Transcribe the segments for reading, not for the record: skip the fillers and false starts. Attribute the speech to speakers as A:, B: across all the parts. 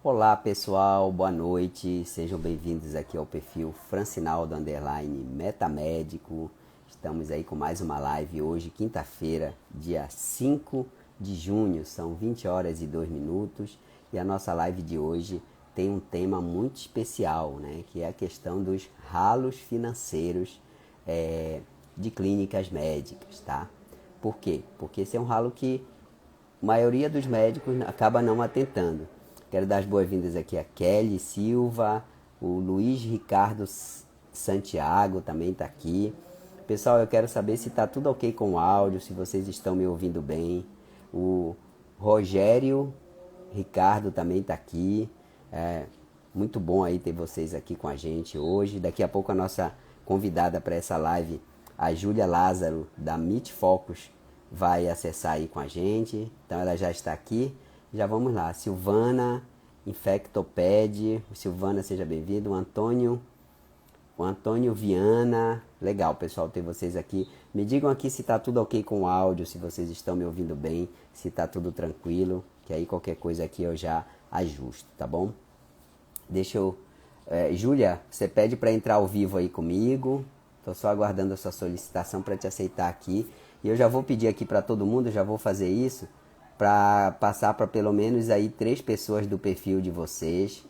A: Olá pessoal, boa noite, sejam bem-vindos aqui ao perfil Francinaldo Underline Metamédico. Estamos aí com mais uma live hoje, quinta-feira, dia 5 de junho, são 20 horas e 2 minutos e a nossa live de hoje tem um tema muito especial, né? Que é a questão dos ralos financeiros de clínicas médicas, tá? Por quê? Porque esse é um ralo que a maioria dos médicos acaba não atentando. Quero dar as boas-vindas aqui a Kelly Silva, o Luiz Ricardo Santiago também está aqui. Pessoal, eu quero saber se está tudo ok com o áudio, se vocês estão me ouvindo bem. O Rogério Ricardo também está aqui. Muito bom aí ter vocês aqui com a gente hoje. Daqui a pouco a nossa convidada para essa live, a Júlia Lázaro, da Meet Focus, vai acessar aí com a gente. Então ela já está aqui. Já vamos lá. Silvana, Infectoped. Silvana, seja bem-vindo. O Antônio Viana. Legal, pessoal, ter vocês aqui. Me digam aqui se está tudo ok com o áudio, se vocês estão me ouvindo bem, se está tudo tranquilo, que aí qualquer coisa aqui eu já ajusto, tá bom? Deixa eu... Júlia, você pede para entrar ao vivo aí comigo. Estou só aguardando a sua solicitação para te aceitar aqui. E eu já vou pedir aqui para todo mundo, já vou fazer isso, para passar para pelo menos aí 3 pessoas do perfil de vocês,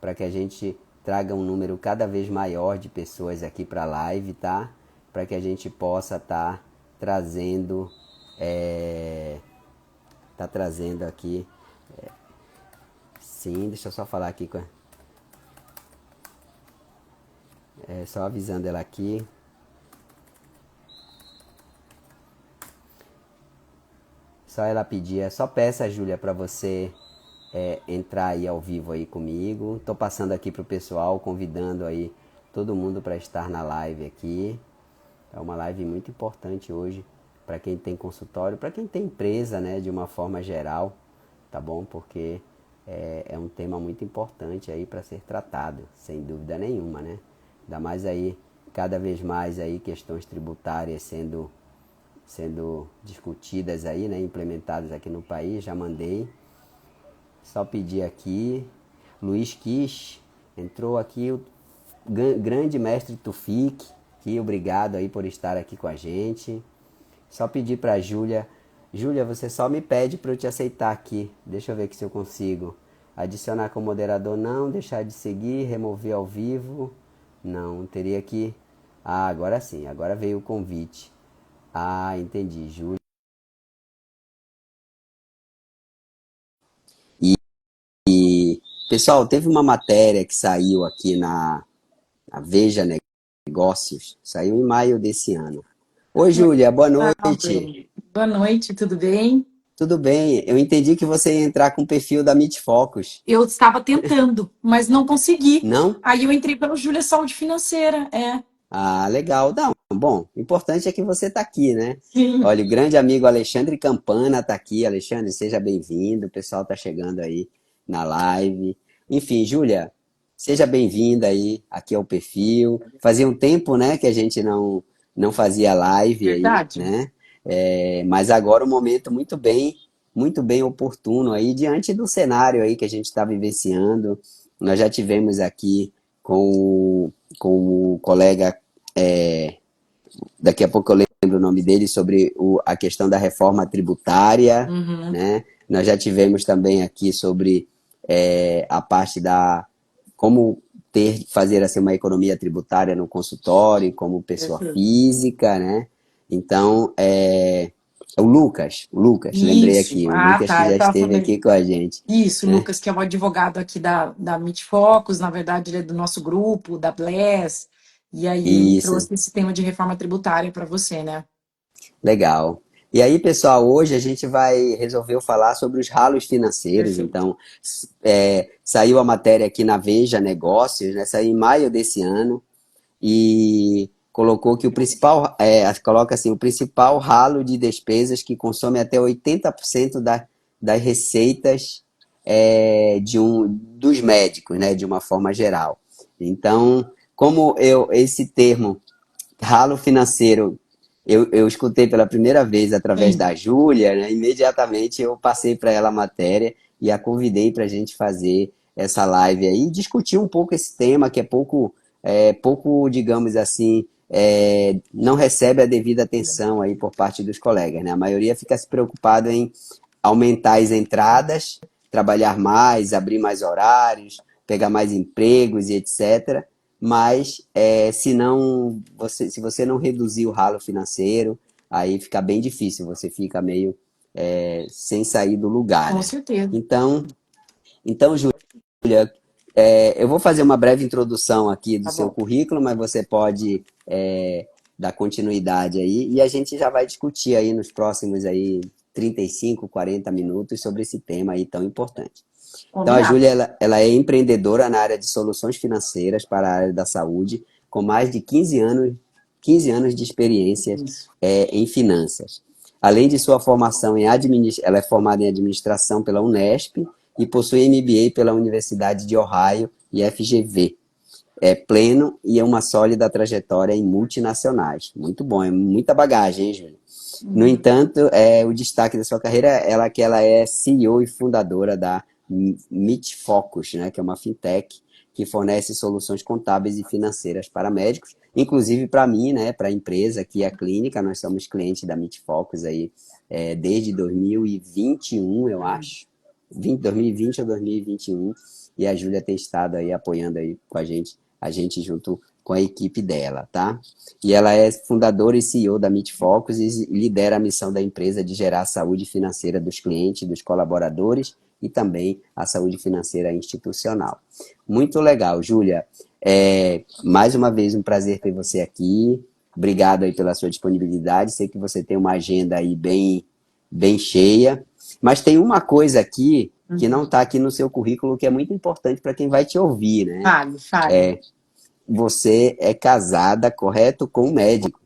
A: para que a gente traga um número cada vez maior de pessoas aqui para a live, tá? Para que a gente possa estar trazendo, aqui, sim, deixa eu só falar aqui, só avisando ela aqui. Só ela pedir, só peça, Júlia, para você entrar aí ao vivo aí comigo. Tô passando aqui pro pessoal, convidando aí todo mundo para estar na live aqui. É uma live muito importante hoje para quem tem consultório, para quem tem empresa, né, de uma forma geral, tá bom? Porque é um tema muito importante aí para ser tratado, sem dúvida nenhuma, né? Ainda mais aí, cada vez mais aí questões tributárias sendo discutidas aí, né, implementadas aqui no país. Já mandei, só pedir aqui. Luiz Kish entrou aqui, o grande mestre Tufik, que obrigado aí por estar aqui com a gente. Só pedir para Júlia, você só me pede para eu te aceitar aqui. Deixa eu ver aqui se eu consigo. Adicionar como moderador não, deixar de seguir, remover ao vivo. Não, teria que... Ah, agora sim, agora veio o convite. Ah, entendi, Júlia. E, pessoal, teve uma matéria que saiu aqui na Veja Negócios, saiu em maio desse ano. Oi,
B: Oi,
A: Júlia, boa noite.
B: Gustavo. Boa noite, tudo bem?
A: Tudo bem? Eu entendi que você ia entrar com o perfil da Meet Focus.
B: Eu estava tentando, mas não consegui.
A: Não?
B: Aí eu entrei pelo Júlia Saúde Financeira, é.
A: Ah, legal. Não, bom, o importante é que você está aqui, né?
B: Sim.
A: Olha, o grande amigo Alexandre Campana está aqui. Alexandre, seja bem-vindo. O pessoal está chegando aí na live. Enfim, Júlia, seja bem-vinda aí aqui ao perfil. Fazia um tempo, né, que a gente não fazia live aí,
B: Verdade.
A: né? Mas agora um momento muito bem oportuno aí diante do cenário aí que a gente está vivenciando. Nós já tivemos aqui com o colega, é, daqui a pouco eu lembro o nome dele, sobre a questão da reforma tributária,
B: Uhum,
A: né? Nós já tivemos também aqui sobre a parte da como fazer assim, uma economia tributária no consultório, como pessoa
B: perfeito.
A: física, né? Então, o Lucas, lembrei
B: Isso.
A: aqui, o
B: Ah,
A: Lucas que
B: tá.
A: já
B: Eu tava
A: esteve
B: falando.
A: aqui com a gente,
B: Isso,
A: né?
B: Lucas, que é o advogado aqui da Meet Focus, na verdade, ele é do nosso grupo, da Bless. E aí ele
A: Isso.
B: trouxe esse tema de reforma tributária para você, né?
A: Legal. E aí, pessoal, hoje a gente resolveu falar sobre os ralos financeiros.
B: Perfeito.
A: Então, saiu a matéria aqui na Veja Negócios, né? Saiu em maio desse ano e colocou que coloca assim, o principal ralo de despesas que consome até 80% das receitas dos médicos, né? De uma forma geral. Então, esse termo ralo financeiro, eu escutei pela primeira vez através
B: Sim.
A: da Júlia, né? Imediatamente eu passei para ela a matéria e a convidei para a gente fazer essa live aí e discutir um pouco esse tema que pouco, digamos assim, não recebe a devida atenção aí por parte dos colegas, né? A maioria fica se preocupado em aumentar as entradas, trabalhar mais, abrir mais horários, pegar mais empregos e etc. Mas se você não reduzir o ralo financeiro, aí fica bem difícil, você fica meio sem sair do lugar,
B: Com
A: né?
B: certeza.
A: Então, Júlia, eu vou fazer uma breve introdução aqui do
B: Tá
A: seu
B: bom.
A: currículo, mas você pode dar continuidade aí e a gente já vai discutir aí nos próximos aí 35, 40 minutos sobre esse tema aí tão importante. Então, a
B: Combinado.
A: Júlia, ela é empreendedora na área de soluções financeiras para a área da saúde, com mais de 15 anos de experiência
B: Isso.
A: em finanças. Além de sua formação ela é formada em administração pela Unesp e possui MBA pela Universidade de Ohio e FGV. É pleno e é uma sólida trajetória em multinacionais. Muito bom, é muita bagagem, hein, Júlia? No
B: Uhum.
A: entanto, o destaque da sua carreira é que ela é CEO e fundadora da Meet Focus, né, que é uma fintech que fornece soluções contábeis e financeiras para médicos, inclusive para mim, né, para a empresa aqui, a clínica, nós somos clientes da Meet Focus aí, desde 2021, eu acho, 2020 ou 2021, e a Júlia tem estado aí apoiando aí com a gente junto com a equipe dela, tá? E ela é fundadora e CEO da Meet Focus e lidera a missão da empresa de gerar a saúde financeira dos clientes, dos colaboradores e também a saúde financeira institucional. Muito legal, Júlia. Mais uma vez um prazer ter você aqui. Obrigado aí pela sua disponibilidade. Sei que você tem uma agenda aí bem cheia. Mas tem uma coisa aqui que não
B: Uhum.
A: está aqui no seu currículo que é muito importante para quem vai te ouvir, né?
B: Fale, fale.
A: Você é casada, correto, com um médico.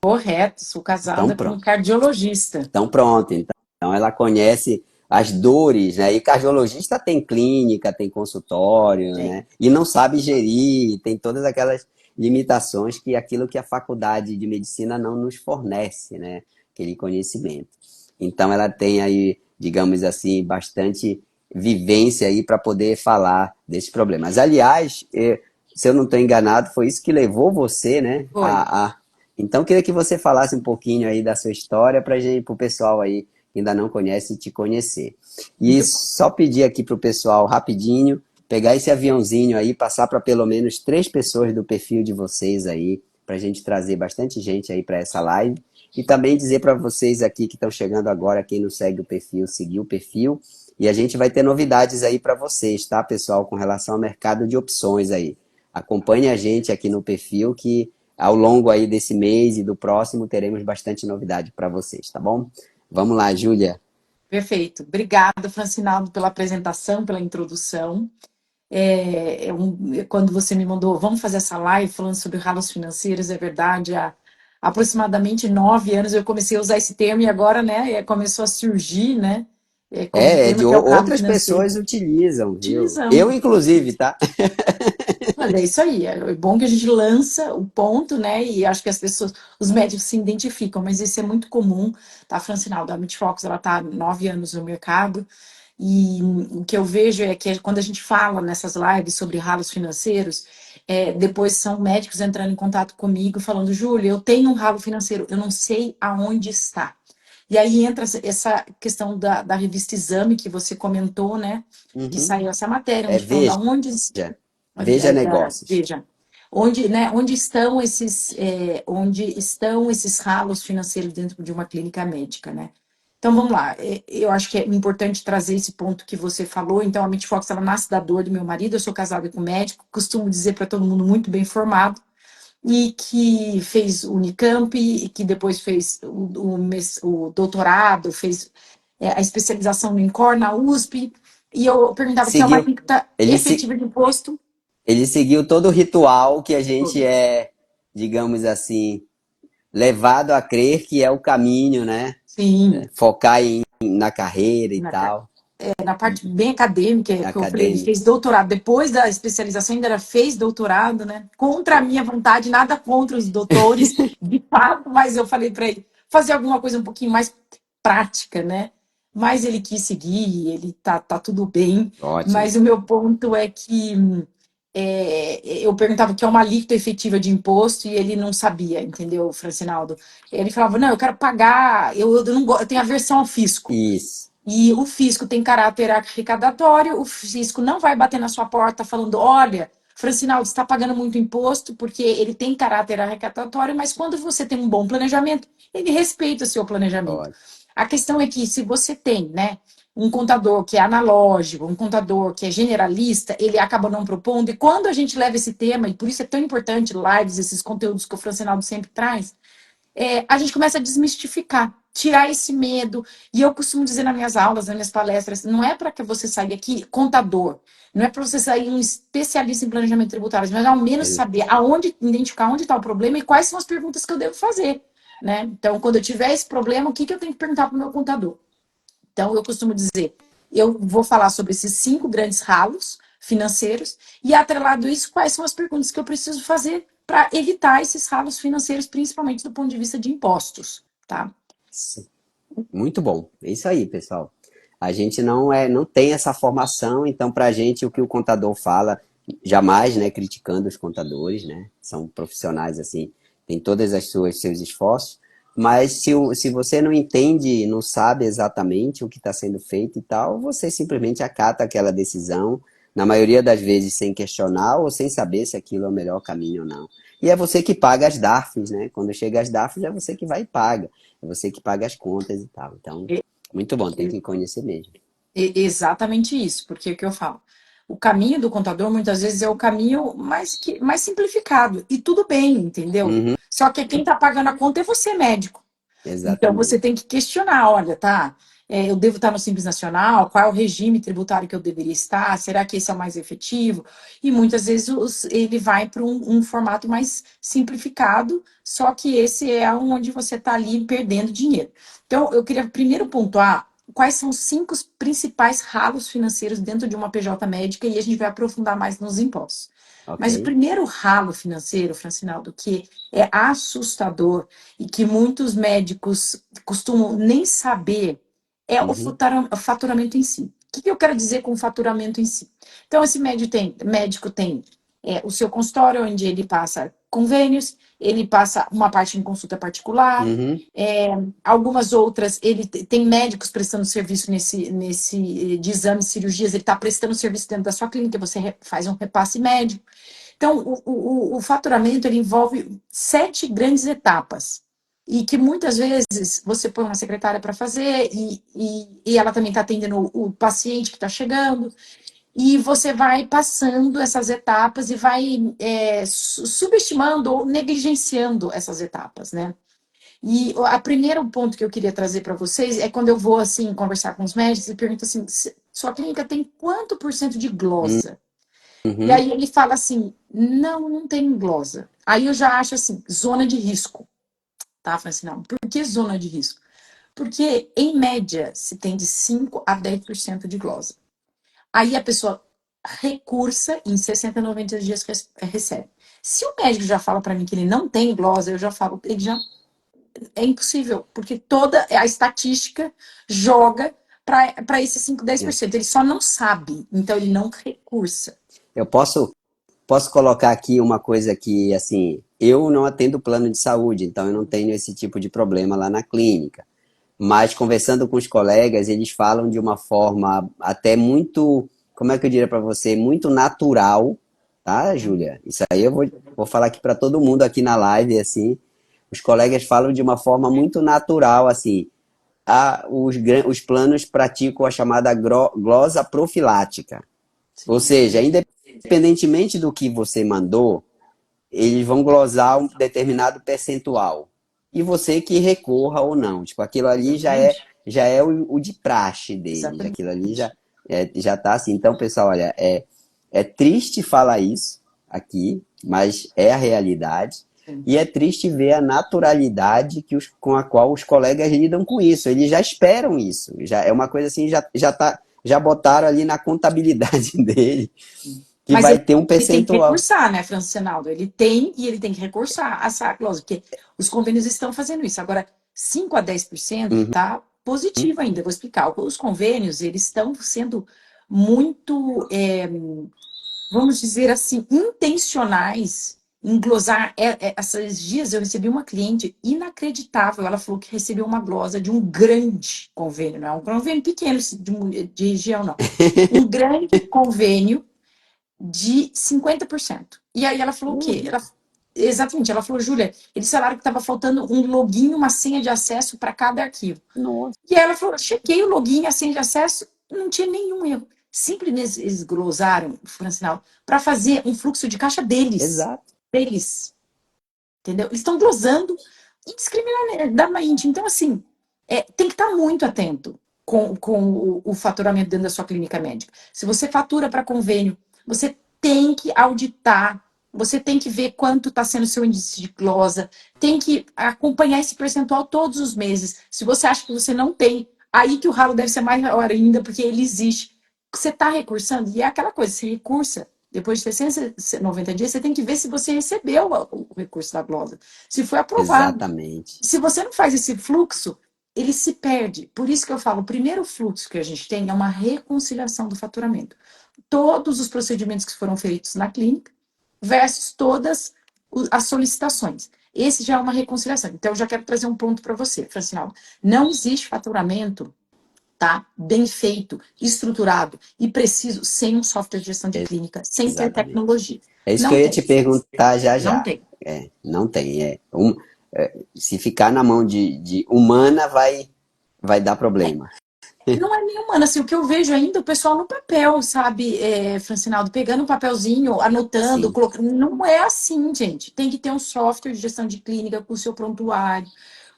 B: Correto, sou
A: Então
B: casada com um
A: pronto.
B: cardiologista.
A: Então pronto. Então ela conhece as dores, né? E cardiologista tem clínica, tem consultório, né?
B: Tem.
A: E não sabe gerir, tem todas aquelas limitações que aquilo que a faculdade de medicina não nos fornece, né? Aquele conhecimento. Então ela tem aí, digamos assim, bastante vivência aí para poder falar desses problemas. Aliás, se eu não estou enganado, foi isso que levou você, né,
B: Foi.
A: Então, queria que você falasse um pouquinho aí da sua história para o pessoal aí que ainda não conhece te conhecer. E
B: Muito bom.
A: só pedir aqui para o pessoal rapidinho pegar esse aviãozinho aí, passar para pelo menos 3 pessoas do perfil de vocês aí, para a gente trazer bastante gente aí para essa live. E também dizer para vocês aqui que estão chegando agora, quem não segue o perfil, seguir o perfil. E a gente vai ter novidades aí para vocês, tá, pessoal, com relação ao mercado de opções aí. Acompanhe a gente aqui no perfil que ao longo aí desse mês e do próximo teremos bastante novidade para vocês, tá bom? Vamos lá, Júlia.
B: Perfeito. Obrigada, Francinaldo, pela apresentação, pela introdução. Quando você me mandou, vamos fazer essa live falando sobre ralos financeiros, é verdade, há aproximadamente 9 anos eu comecei a usar esse termo e agora, né, começou a surgir, né, como um tema que é o ralo
A: Outras
B: financeiro.
A: pessoas utilizam, viu? Eu,
B: Utilizamos.
A: inclusive, tá?
B: Mas é isso aí, é bom que a gente lança o ponto, né? E acho que as pessoas, os médicos se identificam, mas isso é muito comum, tá, Francinaldo? A Midfox, ela tá há 9 anos no mercado, e o que eu vejo é que quando a gente fala nessas lives sobre ralos financeiros, depois são médicos entrando em contato comigo, falando, Júlia, eu tenho um ralo financeiro, eu não sei aonde está. E aí entra essa questão da revista Exame, que você comentou, né? Que
A: Uhum.
B: saiu essa matéria, onde falando
A: Veja,
B: aonde
A: veja negócios.
B: veja, onde, né, onde estão esses ralos financeiros dentro de uma clínica médica, né? Então vamos lá, eu acho que é importante trazer esse ponto que você falou. Então a Midfox ela nasce da dor do meu marido, eu sou casada com médico, costumo dizer para todo mundo muito bem formado e que fez Unicamp e que depois fez o doutorado, fez a especialização no INCOR, na USP, e eu perguntava que é uma
A: Seguiu,
B: clínica
A: ele, se,
B: efetiva de imposto.
A: ele seguiu todo o ritual que a gente digamos assim, levado a crer que é o caminho, né?
B: Sim,
A: Focar na carreira e
B: na,
A: tal,
B: na parte bem acadêmica, que eu falei, ele
A: acadêmica.
B: fez doutorado, depois da especialização ainda fez doutorado, né? Contra a minha vontade, nada contra os doutores, de fato, mas eu falei para ele fazer alguma coisa um pouquinho mais prática, né? mas ele quis seguir, ele tá tudo bem.
A: Ótimo.
B: Mas o meu ponto é que eu perguntava o que é uma alíquota efetiva de imposto e ele não sabia, entendeu, Francinaldo? Ele falava, não, eu quero pagar, eu não eu tenho aversão ao fisco.
A: Isso.
B: E o fisco tem caráter arrecadatório, o fisco não vai bater na sua porta falando, olha, Francinaldo, você está pagando muito imposto, porque ele tem caráter arrecadatório, mas quando você tem um bom planejamento, ele respeita o seu planejamento.
A: Ótimo.
B: A questão é que se você tem, né, um contador que é analógico, um contador que é generalista, ele acaba não propondo, e quando a gente leva esse tema, e por isso é tão importante lives, esses conteúdos que o Francinaldo sempre traz, a gente começa a desmistificar, tirar esse medo. E eu costumo dizer nas minhas aulas, nas minhas palestras, não é para que você saia aqui contador, não é para você sair um especialista em planejamento tributário, mas ao menos saber aonde, identificar onde está o problema e quais são as perguntas que eu devo fazer. Né? Então, quando eu tiver esse problema, o que eu tenho que perguntar para o meu contador? Então, eu costumo dizer, eu vou falar sobre esses 5 grandes ralos financeiros e, atrelado a isso, quais são as perguntas que eu preciso fazer para evitar esses ralos financeiros, principalmente do ponto de vista de impostos, tá?
A: Muito bom. É isso aí, pessoal. A gente não tem essa formação, então para a gente o que o contador fala, jamais, né, criticando os contadores, né? São profissionais assim, tem todas as seus esforços, mas se você não entende, não sabe exatamente o que está sendo feito e tal, você simplesmente acata aquela decisão, na maioria das vezes sem questionar ou sem saber se aquilo é o melhor caminho ou não. E é você que paga as DARFs, né? Quando chega as DARFs, é você que vai e paga. É você que paga as contas e tal. Então, muito bom, tem que conhecer mesmo.
B: Exatamente isso, porque é o que eu falo. O caminho do contador muitas vezes é o caminho mais simplificado. E tudo bem, entendeu?
A: Uhum,
B: Só que quem está pagando a conta é você, médico. Então, você
A: exatamente.
B: tem que questionar, olha, tá? Eu devo estar no Simples Nacional? Qual é o regime tributário que eu deveria estar? Será que esse é o mais efetivo? E muitas vezes ele vai para um formato mais simplificado, só que esse é onde você está ali perdendo dinheiro. Então, eu queria primeiro pontuar quais são os 5 principais ralos financeiros dentro de uma PJ médica e a gente vai aprofundar mais nos impostos.
A: Ok.
B: Mas o primeiro ralo financeiro, Francinaldo, que é assustador e que muitos médicos costumam nem saber é o
A: Uhum,
B: faturamento em si. O que eu quero dizer com o faturamento em si? Então, esse médico tem o seu consultório, onde ele passa convênios, ele passa uma parte em consulta particular,
A: uhum,
B: algumas outras, ele tem médicos prestando serviço nesse de exames, cirurgias, ele está prestando serviço dentro da sua clínica, você faz um repasse médico. Então, o faturamento ele envolve 7 grandes etapas. E que muitas vezes você põe uma secretária para fazer, e ela também está atendendo o paciente que está chegando, e você vai passando essas etapas e vai subestimando ou negligenciando essas etapas, né? E o primeiro ponto que eu queria trazer para vocês é quando eu vou assim conversar com os médicos e pergunto assim: sua clínica tem quanto por cento de glosa? E
A: uhum.
B: aí ele fala assim: não, não tem glosa. Aí eu já acho assim, zona de risco, tá, Francinão? Por que zona de risco? Porque, em média, se tem de 5 a 10% de glosa. Aí a pessoa recursa em 60 a 90 dias recebe. Se o médico já fala para mim que ele não tem glosa, eu já falo, ele já é impossível, porque toda a estatística joga para esses 5,
A: É.
B: 10%. Ele só não sabe, então ele não recursa.
A: Eu posso colocar aqui uma coisa que, assim, eu não atendo plano de saúde, então eu não tenho esse tipo de problema lá na clínica. Mas conversando com os colegas, eles falam de uma forma até muito, como é que eu diria para você, muito natural, tá, Júlia? Isso aí eu vou falar aqui para todo mundo aqui na live, assim. Os colegas falam de uma forma muito natural, assim. Os planos praticam a chamada glosa profilática. Ou
B: Sim.
A: seja, independentemente do que você mandou, eles vão glosar um determinado percentual. E você que recorra ou não. Tipo, aquilo ali
B: Exatamente.
A: já é o de praxe deles. Aquilo ali
B: Exatamente.
A: já tá assim. Então, pessoal, olha, é triste falar isso aqui, mas é a realidade.
B: Sim.
A: E é triste ver a naturalidade com a qual os colegas lidam com isso. Eles já esperam isso. Já é uma coisa assim, já botaram ali na contabilidade dele que
B: Mas
A: vai ter um
B: ele tem que
A: percentual.
B: recursar, né, Francinaldo? Ele tem e ele tem que recursar a essa clause, porque os convênios estão fazendo isso. Agora, 5 a 10%,
A: Uhum.
B: tá? positivo ainda, vou explicar. Os convênios, eles estão sendo muito, vamos dizer assim, intencionais em glosar. Esses dias eu recebi uma cliente inacreditável. Ela falou que recebeu uma glosa de um grande convênio, não é um convênio pequeno de região, não. Um grande convênio de 50%. E aí ela falou o quê? Exatamente, ela falou, Júlia, eles falaram que estava faltando um login, uma senha de acesso para cada arquivo.
A: Nossa.
B: E aí ela falou, chequei o login, a senha de acesso, não tinha nenhum erro. Simplesmente eles glosaram, Francinal, para fazer um fluxo de caixa deles.
A: Exato.
B: Deles. Entendeu? Eles estão glosando indiscriminadamente. Então, assim, tem que estar muito atento com o faturamento dentro da sua clínica médica. Se você fatura para convênio, você tem que auditar, você tem que ver quanto está sendo o seu índice de glosa, tem que acompanhar esse percentual todos os meses. Se você acha que você não tem, aí que o ralo deve ser maior ainda, porque ele existe. Você está recursando, e é aquela coisa, você recursa, depois de 690 dias, você tem que ver se você recebeu o recurso da glosa, se foi aprovado.
A: Exatamente.
B: Se você não faz esse fluxo, ele se perde. Por isso que eu falo, o primeiro fluxo que a gente tem é uma reconciliação do faturamento. Todos os procedimentos que foram feitos na clínica versus todas as solicitações. Esse já é uma reconciliação. Então, eu já quero trazer um ponto para você, Francinaldo. Não existe faturamento, tá, bem feito, estruturado e preciso sem um software de gestão de clínica, sem ter
A: Exatamente.
B: tecnologia.
A: É isso que eu
B: Não
A: ia
B: tem.
A: te perguntar já
B: Não
A: já.
B: tem.
A: Não tem. Se ficar na mão de humana, vai dar problema.
B: Não é nem humano, assim, o que eu vejo ainda, o pessoal no papel, sabe, Francinaldo, pegando um papelzinho, anotando,
A: Sim.
B: colocando. Não é assim, gente. Tem que ter um software de gestão de clínica com o seu prontuário,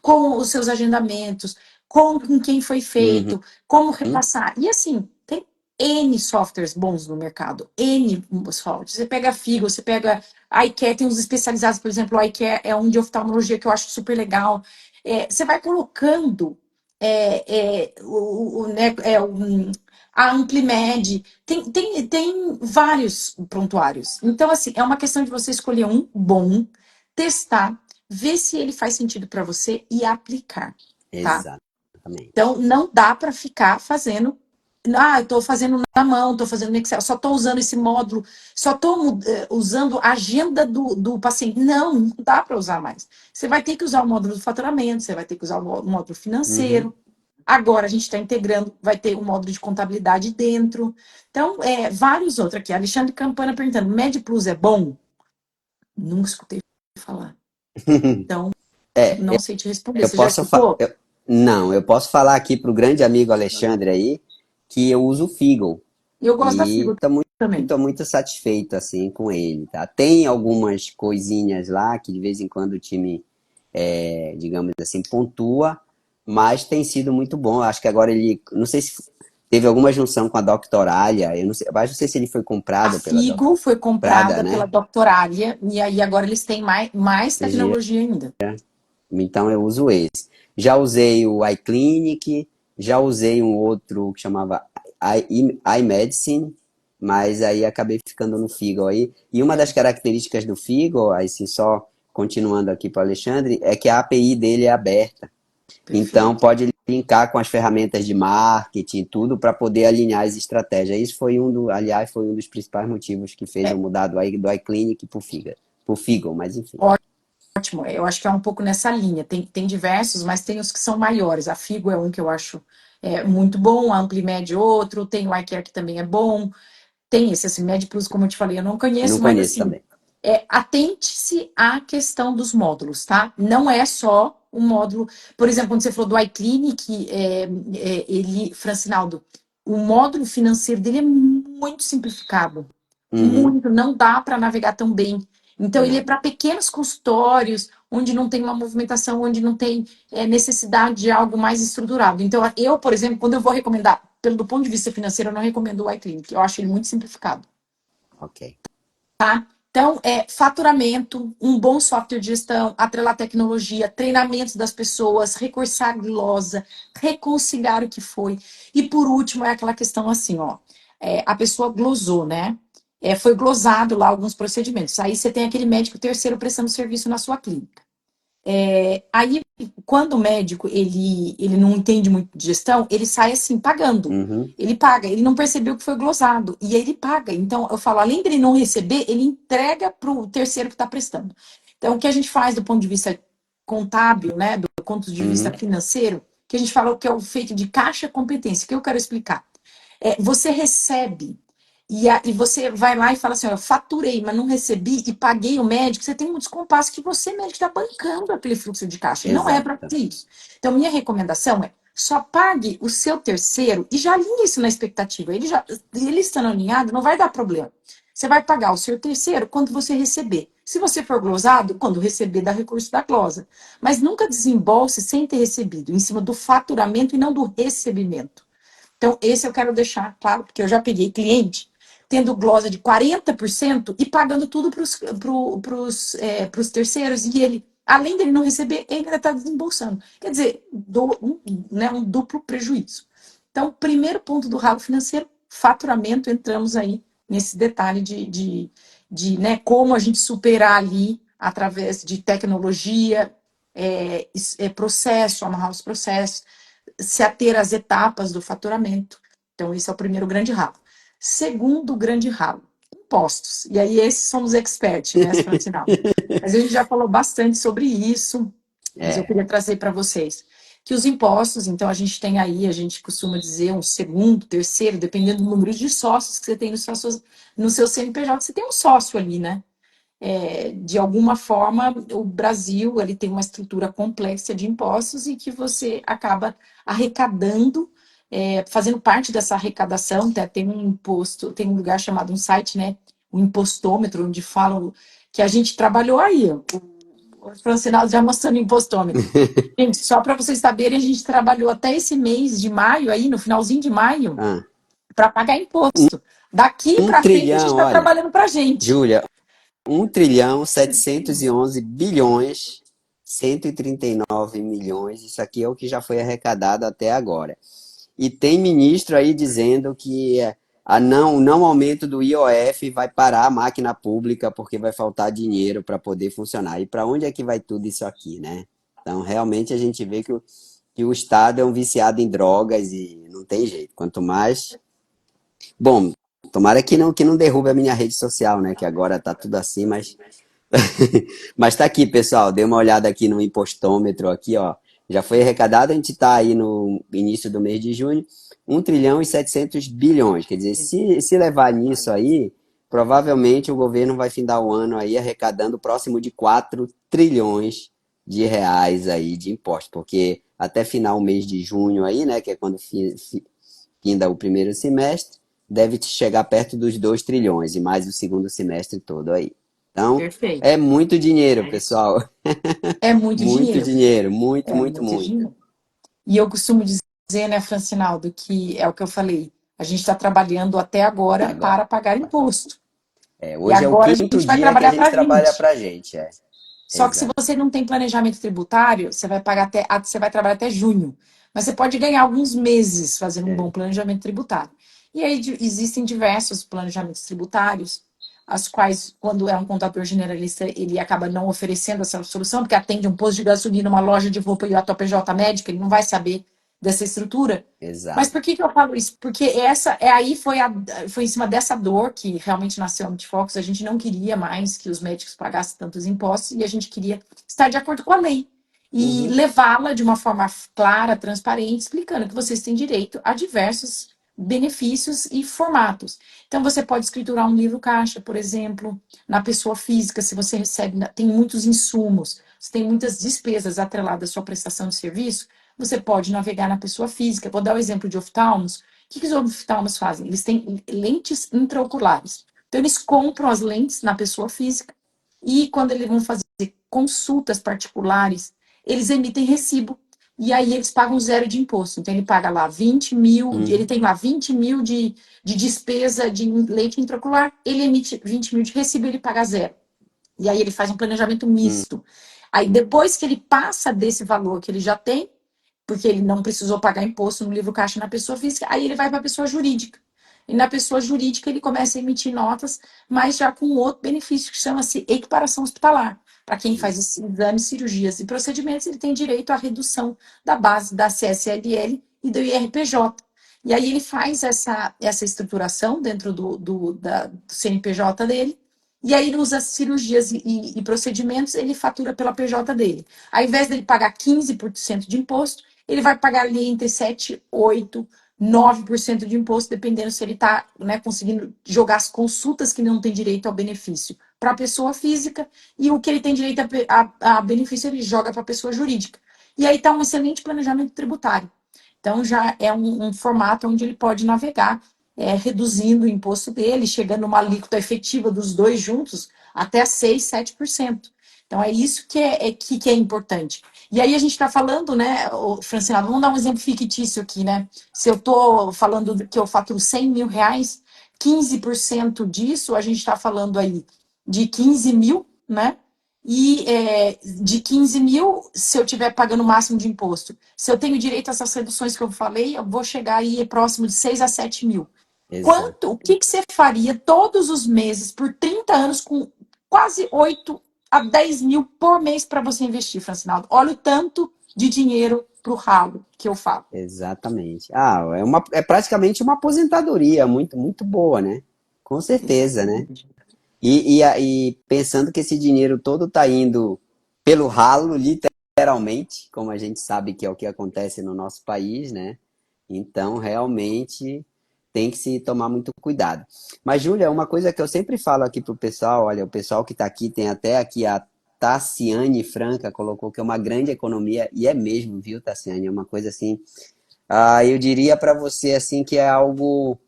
B: com os seus agendamentos, com quem foi
A: Uhum.
B: feito, como repassar. E assim, tem N softwares bons no mercado, N softwares. Você pega a Figo, você pega a iCare, tem uns especializados, por exemplo, o iCare é um de oftalmologia que eu acho super legal. Você vai colocando né, a Amplimed, tem vários prontuários. Então, assim, é uma questão de você escolher um bom, testar, ver se ele faz sentido para você e aplicar, tá?
A: Exatamente.
B: Então, não dá para ficar fazendo. Ah, eu estou fazendo na mão, estou fazendo no Excel, só estou usando esse módulo, só estou usando a agenda do paciente. Não, não dá para usar mais. Você vai ter que usar o módulo do faturamento, você vai ter que usar o módulo
A: Uhum.
B: financeiro. Agora a gente está integrando, vai ter um módulo de contabilidade dentro. Então, vários outros aqui. Alexandre Campana perguntando: Med Plus é bom? Nunca escutei falar. Então,
A: É,
B: não sei te responder.
A: eu
B: Você já
A: posso fa-
B: escutou?
A: eu- não, eu posso falar aqui pro grande amigo Alexandre aí que eu uso o Figo
B: Eu gosto da
A: e
B: Figo também.
A: tô muito satisfeito assim com ele, tá? Tem algumas coisinhas lá que de vez em quando o time, digamos assim, pontua, mas tem sido muito bom. Acho que agora ele, não sei se teve alguma junção com a Doctoralia, eu não sei, mas não sei se ele foi
B: A
A: comprado pela
B: Figo foi
A: Prada,
B: comprada pela
A: né?
B: Doctoralia e aí agora eles têm mais tecnologia ainda.
A: Então eu uso esse. Já usei o iClinic, já usei um outro que chamava iMedicine, mas aí acabei ficando no Figo aí. E uma das características do Figo, assim, só continuando aqui para o Alexandre, é que a API dele é aberta. Então
B: Perfeito.
A: pode linkar com as ferramentas de marketing e tudo para poder alinhar as estratégias. Isso foi aliás, foi um dos principais motivos que fez eu
B: É
A: mudar do iClinic para o Figo, mas enfim.
B: ótimo. Eu acho que é um pouco nessa linha. Tem diversos, mas tem os que são maiores. A Figo é um que eu acho muito bom, a Amplimed outro, tem o iCare que também é bom. Tem esse, assim, Med Plus, como eu te falei, eu não
A: Não
B: conheço, mas
A: conheço
B: assim,
A: também.
B: atente-se à questão dos módulos, tá? Não é só um módulo. Por exemplo, quando você falou do iClinic, ele, Francinaldo, o módulo financeiro dele é muito simplificado.
A: Uhum.
B: Muito, não dá para navegar tão bem. Então, ele é
A: Não.
B: para pequenos consultórios, onde não tem uma movimentação, onde não tem necessidade de algo mais estruturado. Então, eu, por exemplo, quando eu vou recomendar, pelo do ponto de vista financeiro, eu não recomendo o iClinic. Eu acho ele muito simplificado.
A: Ok.
B: Tá? Então, faturamento, um bom software de gestão, atrelar tecnologia, treinamentos das pessoas, recursar a glosa, reconciliar o que foi. E por último, é aquela questão assim, ó, a pessoa glosou, né? Foi glosado lá alguns procedimentos. Aí você tem aquele médico terceiro prestando serviço na sua clínica. Aí, quando o médico ele não entende muito de gestão, ele sai assim, pagando.
A: Uhum.
B: Ele paga, ele não percebeu que foi glosado, e aí ele paga. Então, eu falo, além dele não receber, ele entrega para o terceiro que está prestando. Então, o que a gente faz do ponto de vista contábil, né, do ponto de vista
A: Uhum.
B: financeiro, que a gente fala que é o feito de caixa competência, que eu quero explicar. Você recebe e você vai lá e fala assim: ó, eu faturei, mas não recebi e paguei o médico. Você tem um descompasso que você, médico, está bancando aquele fluxo de caixa. E não é para
A: Exato.
B: fazer isso. Então, minha recomendação é só pague o seu terceiro e já alinhe isso na expectativa. Ele estando alinhado, não vai dar problema. Você vai pagar o seu terceiro quando você receber. Se você for glosado, quando receber, dá recurso da glosa. Mas nunca desembolse sem ter recebido, em cima do faturamento e não do recebimento. Então, esse eu quero deixar claro, porque eu já peguei cliente tendo glosa de 40% e pagando tudo para os terceiros, e ele, além dele não receber, ele ainda está desembolsando. Quer dizer, um duplo prejuízo. Então, primeiro ponto do ralo financeiro, faturamento, entramos aí nesse detalhe de como a gente superar ali através de tecnologia, processo, amarrar os processos, se ater às etapas do faturamento. Então, esse é o primeiro grande ralo. Segundo grande ralo, impostos. E aí, esses somos experts, né, Francinal? Mas a gente já falou bastante sobre isso, mas eu
A: É.
B: queria trazer para vocês que os impostos, então a gente tem aí, a gente costuma dizer um segundo, terceiro, dependendo do número de sócios que você tem no seu CNPJ, você tem um sócio ali, né? De alguma forma, o Brasil ele tem uma estrutura complexa de impostos e que você acaba arrecadando, fazendo parte dessa arrecadação. Tem um imposto, tem um lugar chamado um site, né? O impostômetro, onde falam que a gente trabalhou aí. O Francinaldo já mostrando o impostômetro. Gente, só para vocês saberem, a gente trabalhou até esse mês de maio, aí, no finalzinho de maio,
A: Ah.
B: para pagar imposto. Daqui
A: Um
B: para frente, a gente
A: trilhão,
B: está
A: olha,
B: trabalhando para a gente.
A: Júlia, 1.711.bilhões, 139 milhões. Isso aqui é o que já foi arrecadado até agora. E tem ministro aí dizendo que o não aumento do IOF vai parar a máquina pública porque vai faltar dinheiro para poder funcionar. E para onde é que vai tudo isso aqui, né? Então, realmente a gente vê que o Estado é um viciado em drogas e não tem jeito. Quanto mais. Bom, tomara que não derrube a minha rede social, né? Que agora tá tudo assim, mas mas tá aqui, pessoal. Dê uma olhada aqui no impostômetro aqui, ó. Já foi arrecadado, a gente está aí no início do mês de junho, 1.700 bilhões. Quer dizer, se levar nisso aí, provavelmente o governo vai findar o ano aí arrecadando próximo de 4 trilhões de reais aí de impostos, porque até final mês de junho aí, né, que é quando finda o primeiro semestre, deve chegar perto dos 2 trilhões, e mais o segundo semestre todo aí. Então,
B: Perfeito.
A: é muito dinheiro, pessoal.
B: É muito
A: Muito
B: dinheiro.
A: dinheiro, muito,
B: É
A: muito,
B: muito
A: muito.
B: dinheiro. E eu costumo dizer, né, Francinaldo, que é o que eu falei. A gente está trabalhando até agora
A: Agora,
B: para pagar imposto. E
A: hoje é o
B: agora a
A: quinto
B: gente vai
A: dia que a
B: trabalhar
A: gente
B: para a
A: trabalha
B: gente.
A: pra gente, é.
B: Só que se
A: Exato.
B: você não tem planejamento tributário, você vai trabalhar até junho. Mas você pode ganhar alguns meses fazendo um bom
A: É,
B: planejamento tributário. E aí existem diversos planejamentos tributários, as quais, quando é um contador generalista, ele acaba não oferecendo essa solução, porque atende um posto de gasolina, uma loja de roupa e a tua PJ médica, ele não vai saber dessa estrutura. Mas
A: exato.
B: por que eu falo isso? Porque aí foi em cima dessa dor que realmente nasceu a Multifox. A gente não queria mais que os médicos pagassem tantos impostos e a gente queria estar de acordo com a lei e
A: Uhum.
B: levá-la de uma forma clara, transparente, explicando que vocês têm direito a diversos benefícios e formatos. Então, você pode escriturar um livro caixa, por exemplo, na pessoa física, se você recebe, tem muitos insumos, você tem muitas despesas atreladas à sua prestação de serviço, você pode navegar na pessoa física. Vou dar o exemplo de oftalmos. O que os oftalmos fazem? Eles têm lentes intraoculares. Então, eles compram as lentes na pessoa física e, quando eles vão fazer consultas particulares, eles emitem recibo. E aí eles pagam zero de imposto. Então, ele paga lá 20 mil, ele
A: Uhum.
B: tem lá 20 mil de despesa de lente intraocular, ele emite 20 mil de recibo, ele paga zero. E aí ele faz um planejamento
A: Uhum.
B: misto. Aí, depois que ele passa desse valor que ele já tem, porque ele não precisou pagar imposto no livro caixa na pessoa física, aí ele vai para a pessoa jurídica. E na pessoa jurídica ele começa a emitir notas, mas já com outro benefício que chama-se equiparação hospitalar. Para quem faz esses exames, cirurgias e procedimentos, ele tem direito à redução da base da CSLL e do IRPJ. E aí ele faz essa estruturação dentro do CNPJ dele, e aí ele usa cirurgias e procedimentos, ele fatura pela PJ dele. Ao invés dele pagar 15% de imposto, ele vai pagar ali entre 7, 8, 9% de imposto, dependendo se ele está, né, conseguindo jogar as consultas que não tem direito ao benefício para a pessoa física, e o que ele tem direito a benefício ele joga para a pessoa jurídica. E aí está um excelente planejamento tributário. Então, já é um formato onde ele pode navegar, reduzindo o imposto dele, chegando numa alíquota efetiva dos dois juntos até 6, 7%. Então, é isso que é importante. E aí, a gente está falando, né, Francina, vamos dar um exemplo fictício aqui, né? Se eu estou falando que eu faturo 100 mil reais, 15% disso, a gente está falando aí de 15 mil, né? E de 15 mil, se eu estiver pagando o máximo de imposto, se eu tenho direito a essas reduções que eu falei, eu vou chegar aí próximo de 6 a 7 mil.
A: Exato.
B: O que você faria todos os meses por 30 anos com quase 8 a 10 mil por mês para você investir, Francinaldo? Olha o tanto de dinheiro para o ralo que eu falo.
A: Exatamente. É praticamente uma aposentadoria muito, muito boa, né? Com certeza, né? E pensando que esse dinheiro todo está indo pelo ralo, literalmente, como a gente sabe que é o que acontece no nosso país, né? Então, realmente, tem que se tomar muito cuidado. Mas, Júlia, uma coisa que eu sempre falo aqui pro pessoal, olha, o pessoal que está aqui, tem até aqui a Tassiane Franca, colocou que é uma grande economia, e é mesmo, viu, Tassiane? É uma coisa assim. Eu diria para você, assim, que é algo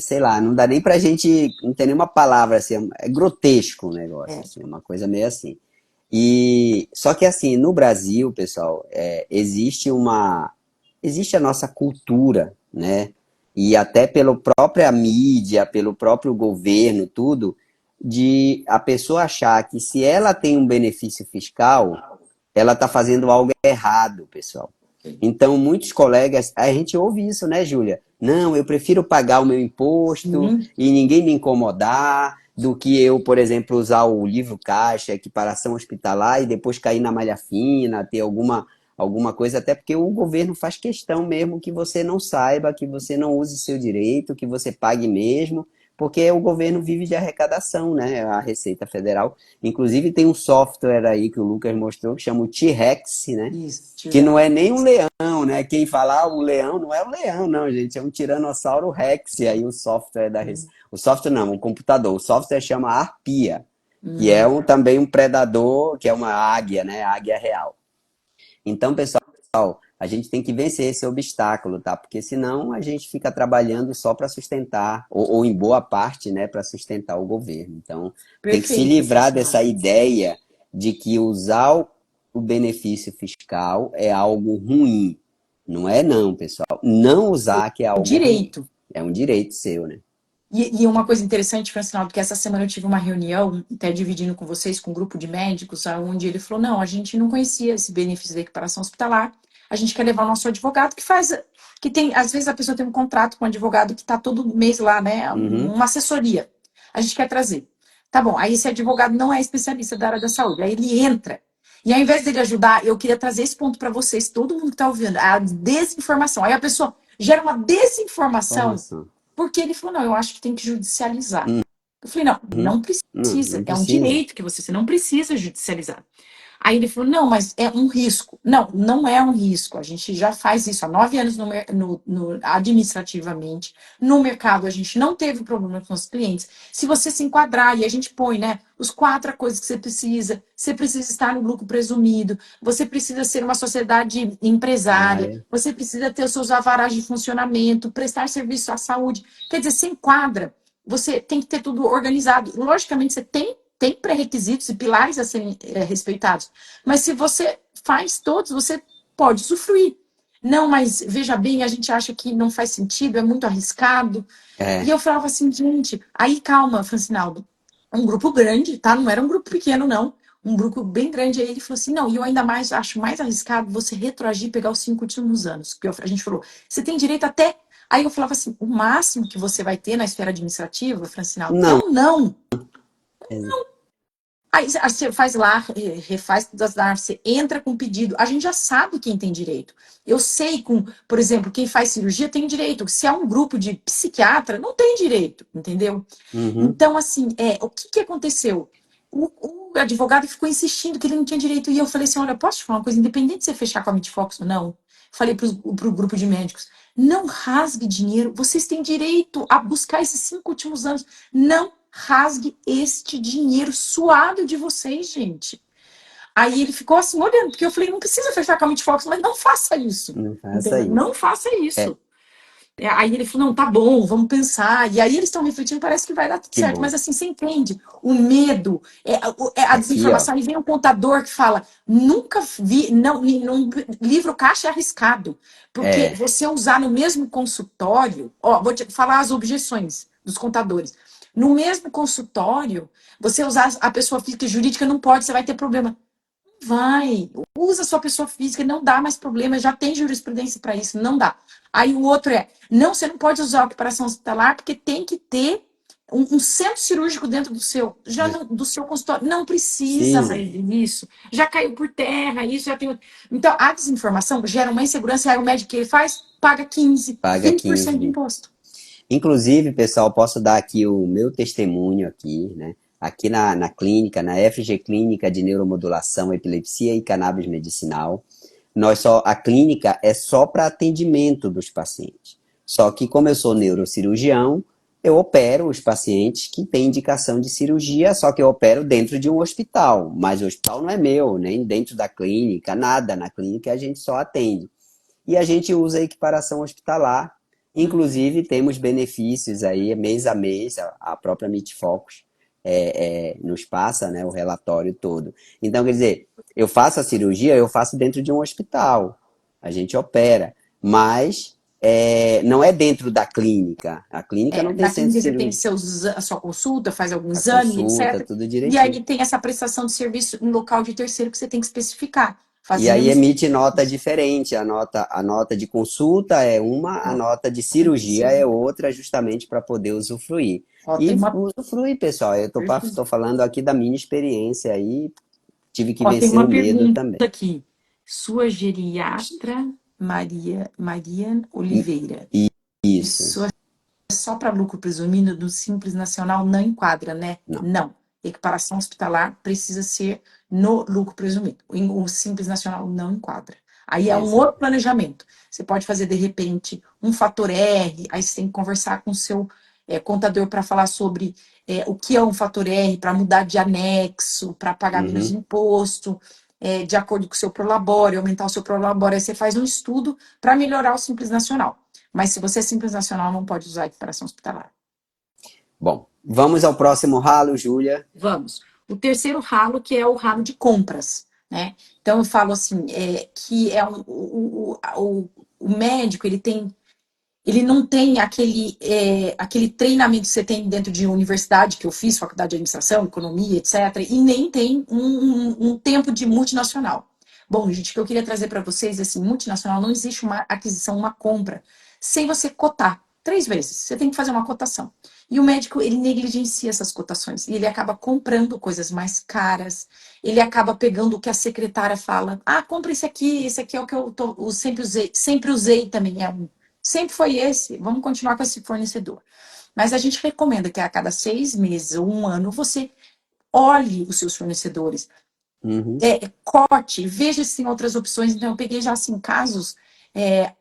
A: sei lá, não dá nem pra gente, não tem nenhuma palavra assim, é grotesco o negócio,
B: É,
A: assim, uma coisa meio assim. E só que assim, no Brasil, pessoal, existe a nossa cultura, né? E até pela própria mídia, pelo próprio governo, tudo, de a pessoa achar que se ela tem um benefício fiscal, ela está fazendo algo errado, pessoal. Então, muitos colegas, a gente ouve isso, né, Júlia? Não, eu prefiro pagar o meu imposto
B: sim,
A: e ninguém me incomodar do que eu, por exemplo, usar o livro caixa, equiparação hospitalar e depois cair na malha fina, ter alguma coisa, até porque o governo faz questão mesmo que você não saiba, que você não use seu direito, que você pague mesmo, porque o governo vive de arrecadação, né? A Receita Federal. Inclusive tem um software aí que o Lucas mostrou que chama o T-Rex, né?
B: isso,
A: Que não
B: T-Rex.
A: é nem um leão, né? Quem fala o leão não é o leão, não, gente. É um Tiranossauro Rex. E aí o software o software não, o computador. O software chama Arpia, que é também um predador, que é uma águia, né? A águia real. Então, pessoal, a gente tem que vencer esse obstáculo, tá? Porque senão a gente fica trabalhando só para sustentar, ou em boa parte, né, para sustentar o governo. Então, tem que se
B: Perfeito,
A: livrar
B: Francinaldo.
A: dessa ideia de que usar o benefício fiscal é algo ruim. Não é não, pessoal. Não usar que é algo ruim.
B: Direito.
A: É um direito seu, né?
B: E uma coisa interessante, Francinaldo, porque essa semana eu tive uma reunião, até dividindo com vocês, com um grupo de médicos, onde ele falou, não, a gente não conhecia esse benefício da equiparação hospitalar, a gente quer levar o nosso advogado que tem, às vezes a pessoa tem um contrato com um advogado que está todo mês lá, né,
A: Uhum.
B: uma assessoria, a gente quer trazer. Tá bom, aí esse advogado não é especialista da área da saúde, aí ele entra, e ao invés dele ajudar, eu queria trazer esse ponto para vocês, todo mundo que está ouvindo, a desinformação, aí a pessoa gera uma desinformação,
A: Informação.
B: porque ele falou, não, eu acho que tem que judicializar. Eu falei, não, não
A: Não,
B: precisa.
A: não
B: É um
A: precisa.
B: direito que você não precisa judicializar. Aí ele falou, não, mas é um risco. Não, não é um risco. A gente já faz isso há 9 anos administrativamente. No mercado, a gente não teve problema com os clientes. Se você se enquadrar, e a gente põe, né, os 4 coisas que você precisa estar no lucro presumido, você precisa ser uma sociedade empresária,
A: Área.
B: você precisa ter os seus alvarás de funcionamento, prestar serviço à saúde. Quer dizer, se enquadra, você tem que ter tudo organizado. Logicamente, você tem pré-requisitos e pilares a serem respeitados. Mas se você faz todos, você pode usufruir. Não, mas veja bem, a gente acha que não faz sentido, é muito arriscado. E
A: É.
B: eu falava assim, gente, aí calma, Francinaldo. Um grupo grande, tá? Não era um grupo pequeno, não. Um grupo bem grande. Aí ele falou assim: não, e eu ainda mais acho mais arriscado você retroagir e pegar os 5 últimos anos. Porque a gente falou, você tem direito até. Aí eu falava assim: o máximo que você vai ter na esfera administrativa, Francinaldo, é
A: Não,
B: um não.
A: Ex-
B: Aí você faz lá, refaz todas as árvores, você entra com pedido. A gente já sabe quem tem direito. Eu sei, por exemplo, quem faz cirurgia tem direito. Se é um grupo de psiquiatra, não tem direito, entendeu?
A: Uhum.
B: Então, assim, o que, que aconteceu? O advogado ficou insistindo que ele não tinha direito. E eu falei assim: olha, posso te falar uma coisa? Independente de você fechar com a Midfox ou não, falei para o grupo de médicos: não rasgue dinheiro. Vocês têm direito a buscar esses 5 últimos anos. Não rasgue este dinheiro suado de vocês, gente. Aí ele ficou assim olhando, porque eu falei: não precisa fechar com a Midfox, mas não faça isso.
A: Não faça
B: Entendeu?
A: isso.
B: Não faça
A: É,
B: isso. Aí ele falou: não, tá bom, vamos pensar. E aí eles estão refletindo, parece que vai dar tudo
A: que
B: certo.
A: bom.
B: Mas assim, você entende? O medo, a
A: Aqui, ó.
B: desinformação. Aí vem um contador que fala: nunca vi, não, livro caixa é arriscado. Porque
A: É,
B: você usar no mesmo consultório, ó, vou te falar as objeções dos contadores. No mesmo consultório, você usar a pessoa física e jurídica não pode, você vai ter problema. Vai, usa sua pessoa física, não dá mais problema, já tem jurisprudência para isso, não dá. Aí o outro não, você não pode usar a equiparação hospitalar porque tem que ter um centro cirúrgico dentro do seu, do seu consultório. Não precisa
A: sim,
B: mais disso. Já caiu por terra, isso já tem. Então, a desinformação gera uma insegurança, e aí o médico que ele faz paga 15,
A: paga
B: 20% de
A: 15.
B: imposto.
A: Inclusive, pessoal, posso dar aqui o meu testemunho aqui, né? Aqui na clínica, na FG Clínica de Neuromodulação, Epilepsia e Cannabis Medicinal, a clínica é só para atendimento dos pacientes. Só que como eu sou neurocirurgião, eu opero os pacientes que têm indicação de cirurgia, só que eu opero dentro de um hospital, mas o hospital não é meu, nem dentro da clínica, nada. Na clínica a gente só atende. E a gente usa a equiparação hospitalar. Inclusive, temos benefícios aí mês a mês, a própria MITFocus nos passa, né, o relatório todo. Então, quer dizer, eu faço a cirurgia, eu faço dentro de um hospital, a gente opera, mas não é dentro da clínica. A clínica não tem
B: Na
A: centro
B: clínica você tem
A: cirúrgico,
B: a sua consulta, faz algum
A: a
B: exame,
A: consulta,
B: etc.
A: tudo
B: E
A: direitinho.
B: aí tem essa prestação de serviço em local de terceiro que você tem que especificar.
A: E aí
B: Fazemos.
A: emite nota diferente. A nota de consulta é uma, a nota de cirurgia é outra, justamente para poder usufruir.
B: Ó,
A: E
B: tem uma,
A: usufruir, pessoal. Eu estou falando aqui da minha experiência aí, tive que
B: tem
A: vencer
B: uma
A: o medo
B: pergunta
A: também.
B: aqui. Sua geriatra Maria
A: E-
B: Oliveira.
A: Isso,
B: Isso só para lucro presumido do Simples Nacional não enquadra, né?
A: não.
B: Não. Equiparação hospitalar precisa ser no lucro presumido. O Simples Nacional não enquadra. Aí é um
A: Exato.
B: outro planejamento. Você pode fazer, de repente, um fator R, aí você tem que conversar com o seu contador para falar sobre o que é um fator R, para mudar de anexo, para pagar menos
A: Uhum.
B: imposto, de acordo com o seu prolabore, aumentar o seu prolabore. Aí você faz um estudo para melhorar o Simples Nacional. Mas se você é Simples Nacional, não pode usar a equiparação hospitalar.
A: Bom, vamos ao próximo ralo, Júlia.
B: Vamos. O terceiro ralo, que é o ralo de compras, né? Então, eu falo assim, que o médico, ele não tem aquele treinamento que você tem dentro de universidade, que eu fiz, faculdade de administração, economia, etc., e nem tem um tempo de multinacional. Bom, gente, o que eu queria trazer para vocês é assim, multinacional não existe uma aquisição, uma compra, sem você cotar 3 vezes. Você tem que fazer uma cotação. E o médico, ele negligencia essas cotações. E ele acaba comprando coisas mais caras. Ele acaba pegando o que a secretária fala. Ah, compra esse aqui é o que eu sempre usei também. Sempre foi esse. Vamos continuar com esse fornecedor. Mas a gente recomenda que a cada 6 meses ou um ano você olhe os seus fornecedores,
A: Uhum.
B: cote, veja se tem outras opções. Então, eu peguei já assim casos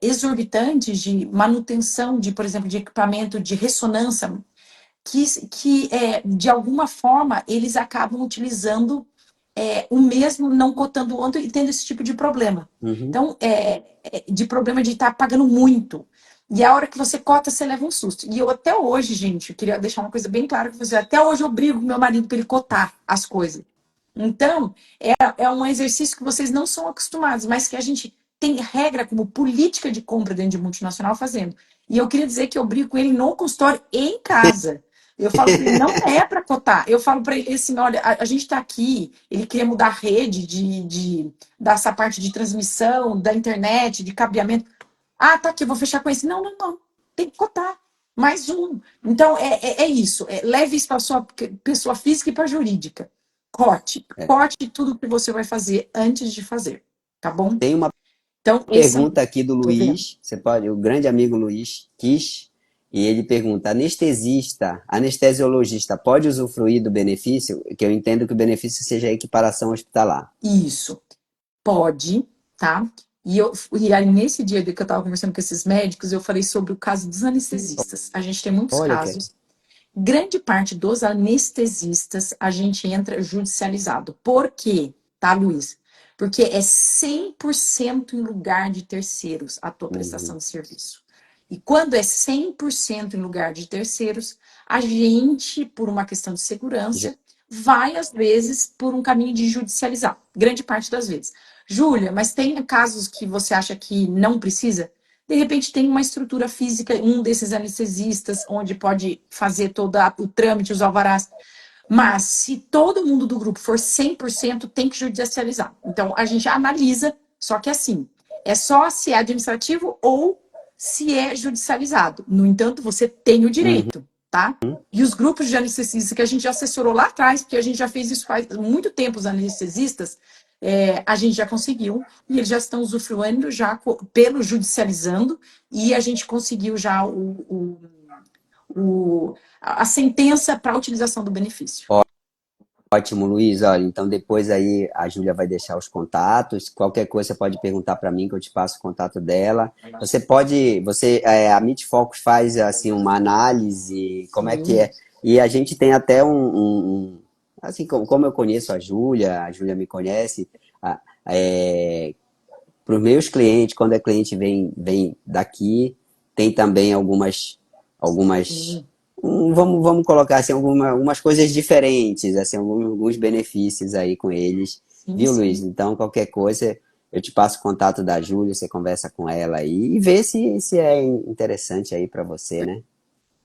B: exorbitantes de manutenção de, por exemplo, de equipamento de ressonância que de alguma forma eles acabam utilizando o mesmo, não cotando o outro e tendo esse tipo de problema.
A: Uhum.
B: Então, de problema de estar pagando muito. E a hora que você cota, você leva um susto. E eu até hoje, gente, eu queria deixar uma coisa bem clara para você. Até hoje eu brigo com meu marido para ele cotar as coisas. Então, é um exercício que vocês não são acostumados, mas que a gente tem regra como política de compra dentro de multinacional fazendo. E eu queria dizer que eu brigo com ele no consultório, em casa. Eu falo para ele, não é para cotar. Eu falo para ele assim, olha, a gente está aqui, ele queria mudar a rede dessa parte de transmissão, da internet, de cabeamento. Ah, tá aqui, eu vou fechar com esse. Não, não, não. Tem que cotar. mais um. Então, é isso. Leve isso para a sua pessoa física e para a jurídica. Corte.
A: É.
B: Corte tudo que você vai fazer antes de fazer. Tá bom?
A: Tem uma
B: Então, esse é.
A: pergunta aqui do
B: Tô vendo.
A: Luiz, você pode, o grande amigo Luiz Kish, e ele pergunta: anestesista, anestesiologista pode usufruir do benefício? Que eu entendo que o benefício seja a equiparação hospitalar.
B: Isso. Pode, tá? E aí, nesse dia que eu estava conversando com esses médicos, eu falei sobre o caso dos anestesistas. A gente tem muitos
A: Olha que
B: casos. Grande parte dos anestesistas a gente entra judicializado. Por quê, tá, Luiz? Porque é 100% em lugar de terceiros a tua
A: uhum.
B: prestação de serviço. E quando é 100% em lugar de terceiros, a gente, por uma questão de
A: Já-
B: segurança, vai, às vezes, por um caminho de judicializar. Grande parte das vezes. Júlia, mas tem casos que você acha que não precisa? De repente tem uma estrutura física, um desses anestesistas, onde pode fazer todo o trâmite, os alvarás. Mas se todo mundo do grupo for 100%, tem que judicializar. Então a gente analisa, só que assim, é só se é administrativo ou se é judicializado. No entanto, você tem o
A: uhum.
B: direito, tá? E os grupos de anestesistas que a gente já assessorou lá atrás, porque a gente já fez isso faz muito tempo, os anestesistas, a gente já conseguiu, e eles já estão usufruindo já pelo judicializando, e a gente conseguiu já a sentença para a utilização do benefício.
A: Ótimo, Luiz. Olha, então depois aí a Júlia vai deixar os contatos. Qualquer coisa você pode perguntar para mim que eu te passo o contato dela. A Meet Focus faz assim uma análise, como é que
B: Sim,
A: é? E a gente tem até assim como eu conheço a Júlia me conhece. Para os meus clientes, quando é cliente vem daqui, tem também algumas
B: sim,
A: vamos colocar assim, algumas coisas diferentes, assim, alguns benefícios aí com eles,
B: sim,
A: viu, Luiz?
B: sim.
A: Então, qualquer coisa, eu te passo o contato da Júlia, você conversa com ela aí e vê se é interessante aí para você, né?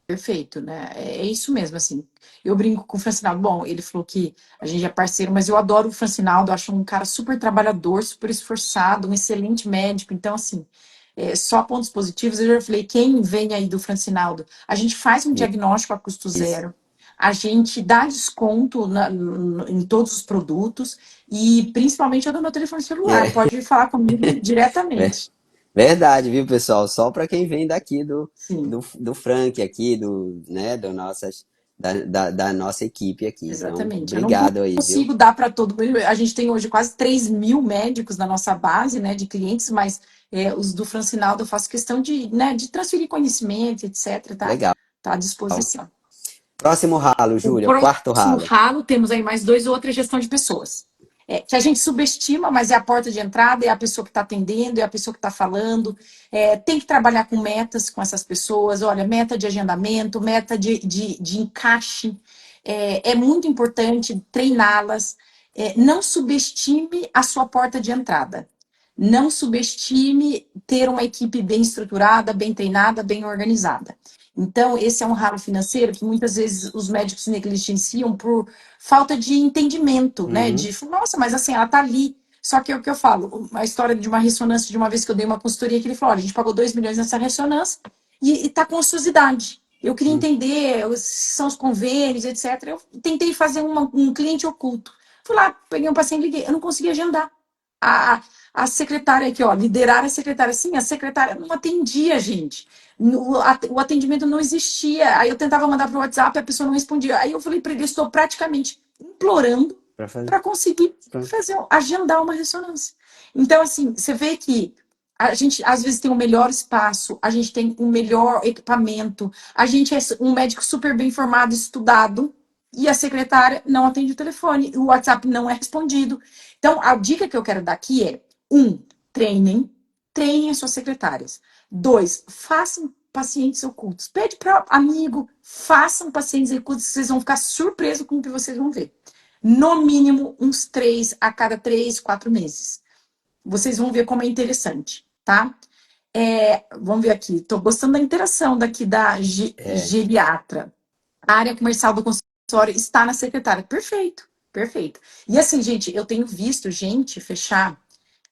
B: Perfeito, né? É isso mesmo, assim. Eu brinco com o Francinaldo. Bom, ele falou que a gente é parceiro, mas eu adoro o Francinaldo, acho um cara super trabalhador, super esforçado, um excelente médico. Então, assim, só pontos positivos. Eu já falei, quem vem aí do Francinaldo, a gente faz um diagnóstico a custo
A: Isso.
B: zero, a gente dá desconto em todos os produtos e, principalmente, eu dou meu telefone celular.
A: É,
B: Pode falar comigo
A: é
B: diretamente.
A: verdade, viu, pessoal? Só para quem vem daqui
B: Sim.
A: do Frank aqui, né, da nossa equipe aqui. Então,
B: Exatamente. Eu não
A: obrigado aí, viu?
B: consigo dar para todo mundo. A gente tem hoje quase 3.000 médicos na nossa base, né, de clientes, mas os do Francinaldo eu faço questão de, né, de transferir conhecimento, etc, tá?
A: Legal.
B: Tá à disposição.
A: Próximo ralo,
B: O
A: Júlia, quarto
B: próximo
A: ralo.
B: ralo, temos aí mais dois ou outra gestão de pessoas. Que a gente subestima, mas é a porta de entrada, é a pessoa que está atendendo, é a pessoa que está falando. Tem que trabalhar com metas com essas pessoas. Olha, meta de agendamento, meta de encaixe. É muito importante treiná-las. Não subestime a sua porta de entrada. Não subestime ter uma equipe bem estruturada, bem treinada, bem organizada. Então, esse é um ralo financeiro que muitas vezes os médicos negligenciam por falta de entendimento, né?
A: Uhum.
B: De, nossa, mas assim, ela tá ali. Só que é o que eu falo, a história de uma ressonância de uma vez que eu dei uma consultoria que ele falou: olha, a gente pagou 2 milhões nessa ressonância e tá com ociosidade. Eu queria entender se são os convênios, etc. Eu tentei fazer um cliente oculto. Fui lá, peguei um paciente, liguei, eu não consegui agendar. A, a secretária aqui, ó, liderar a secretária. Sim, a secretária não atendia, gente. O atendimento não existia. Aí eu tentava mandar para o WhatsApp, a pessoa não respondia. Aí eu falei para ele, estou praticamente implorando
A: Para fazer.
B: para conseguir
A: Pra...
B: agendar uma ressonância. Então, assim, você vê que a gente às vezes tem um melhor espaço, a gente tem um melhor equipamento, a gente é um médico super bem formado, estudado, e a secretária não atende o telefone, o WhatsApp não é respondido. Então, a dica que eu quero dar aqui é: treinem, treinem as suas secretárias. 2, façam pacientes ocultos. Pede para amigo, façam pacientes ocultos, vocês vão ficar surpresos com o que vocês vão ver. No mínimo, uns 3 a cada 3, 4 meses. Vocês vão ver como é interessante, tá? Vamos ver aqui. Estou gostando da interação daqui da
A: É,
B: geriatra. A área comercial do consultório está na secretária. Perfeito, perfeito. E assim, gente, eu tenho visto gente fechar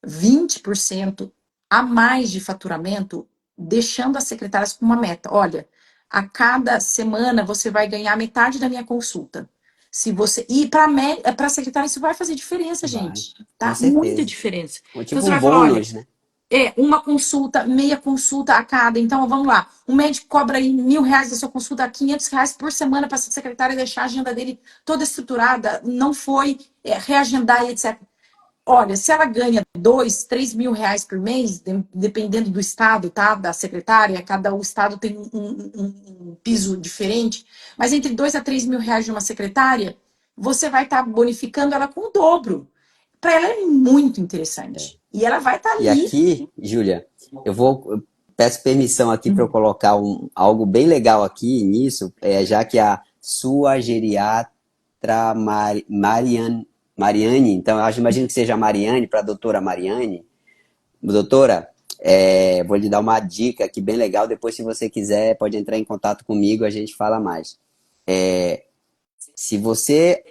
B: 20% a mais de faturamento, deixando as secretárias com uma meta. Olha, a cada semana você vai ganhar metade da minha consulta. Se você e para secretária isso vai fazer diferença,
A: Vai,
B: gente,
A: com
B: tá? Muita
A: certeza.
B: diferença. Então
A: Tipo
B: você
A: um
B: vai falar, olha,
A: bônus, né?
B: uma consulta, meia consulta a cada. Então vamos lá, o médico cobra aí R$ 1.000 da sua consulta, R$ 500 por semana para essa secretária deixar a agenda dele toda estruturada, não foi reagendar e etc. Olha, se ela ganha 2, 3 mil reais por mês, dependendo do estado, tá? Da secretária, cada o estado tem um piso diferente, mas entre 2 a 3 mil reais de uma secretária, você vai estar bonificando ela com o dobro. Para ela é muito
A: É.
B: interessante. E ela vai estar
A: E
B: ali.
A: aqui, Júlia, eu peço permissão aqui para eu colocar algo bem legal aqui nisso, já que a sua geriatra Mariane, então eu imagino que seja Mariane para a doutora Mariane. Doutora, vou lhe dar uma dica aqui bem legal, depois se você quiser pode entrar em contato comigo, a gente fala mais. Se você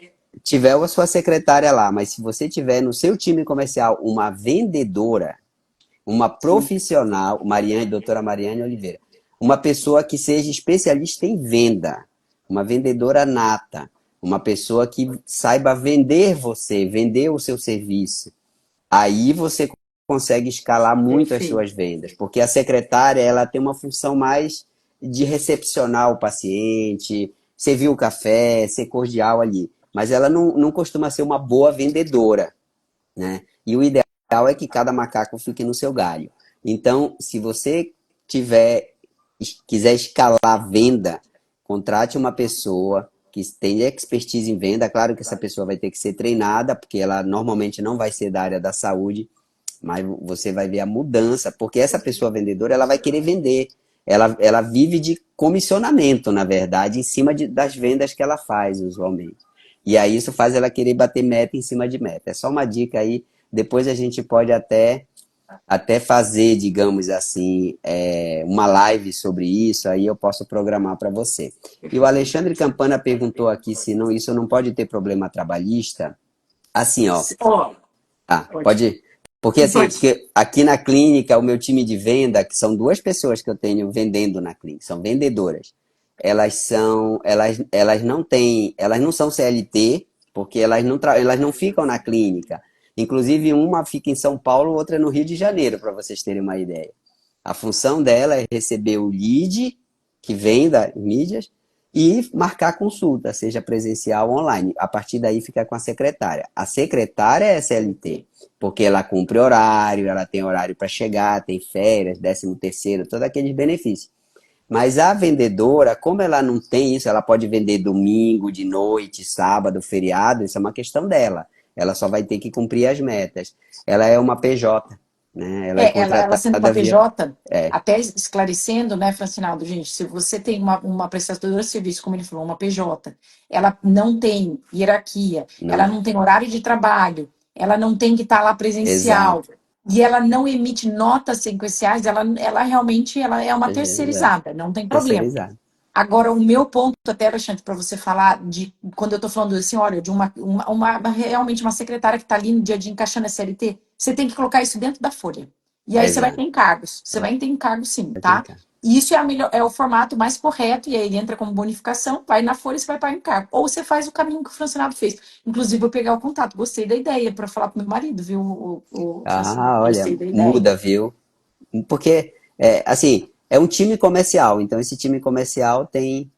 A: tiver a sua secretária lá, mas se você tiver no seu time comercial uma vendedora, uma profissional, doutora Mariane Oliveira, uma pessoa que seja especialista em venda, uma vendedora nata, uma pessoa que saiba vender você, vender o seu serviço. Aí você consegue escalar muito as
B: Perfeito.
A: suas vendas, porque a secretária ela tem uma função mais de recepcionar o paciente, servir o café, ser cordial ali, mas ela não costuma ser uma boa vendedora, né? E o ideal é que cada macaco fique no seu galho. Então, se você tiver quiser escalar a venda, contrate uma pessoa que tenha expertise em venda. Claro que essa pessoa vai ter que ser treinada, porque ela normalmente não vai ser da área da saúde, mas você vai ver a mudança, porque essa pessoa vendedora ela vai querer vender. Ela vive de comissionamento, na verdade, em cima das vendas que ela faz, usualmente. E aí isso faz ela querer bater meta em cima de meta. É só uma dica aí. Depois a gente pode até fazer, digamos assim, uma live sobre isso, aí eu posso programar para você. E o Alexandre Campana perguntou aqui se não, isso não pode ter problema trabalhista. Assim, ó.
B: Ó,
A: Pode ir. Porque assim,
B: pode.
A: porque aqui na clínica, o meu time de venda, que são duas pessoas que eu tenho vendendo na clínica, são vendedoras. Elas não têm, elas não são CLT, porque elas não ficam na clínica. Inclusive, uma fica em São Paulo, outra no Rio de Janeiro, para vocês terem uma ideia. A função dela é receber o lead que vem das mídias e marcar consulta, seja presencial ou online. A partir daí fica com a secretária. A secretária é CLT, porque ela cumpre horário, ela tem horário para chegar, tem férias, 13º, todos aqueles benefícios. Mas a vendedora, como ela não tem isso, ela pode vender domingo, de noite, sábado, feriado, isso é uma questão dela. Ela só vai ter que cumprir as metas. Ela é uma PJ, né? Ela é
B: Ela sendo uma
A: contratada via.
B: PJ,
A: É,
B: até esclarecendo, né, Francinaldo, gente, se você tem uma prestadora de serviço, como ele falou, uma PJ, ela não tem hierarquia, ela
A: não.
B: não tem horário de trabalho, ela não tem que estar lá presencial,
A: Exato.
B: e ela não emite notas sequenciais, ela realmente ela é uma
A: Exato.
B: terceirizada, não tem problema.
A: Terceirizado.
B: Agora, o meu ponto, até, Alexandre, para você falar de quando eu estou falando assim, olha, de realmente uma secretária que está ali no dia a dia encaixando a CLT, você tem que colocar isso dentro da folha. E aí você vai ter
A: Exato.
B: encargos. Você vai ter encargos sim,
A: Vai
B: tá?
A: tentar.
B: E isso é o formato mais correto, e aí ele entra como bonificação, vai na folha e você vai para encargo. Ou você faz o caminho que o Francinado fez. Inclusive, vou pegar o contato. Gostei da ideia para falar pro meu marido, viu, o Francinado?
A: Ah, olha,
B: Gostei da ideia.
A: muda, viu? Porque, assim, é um time comercial, então esse time comercial tem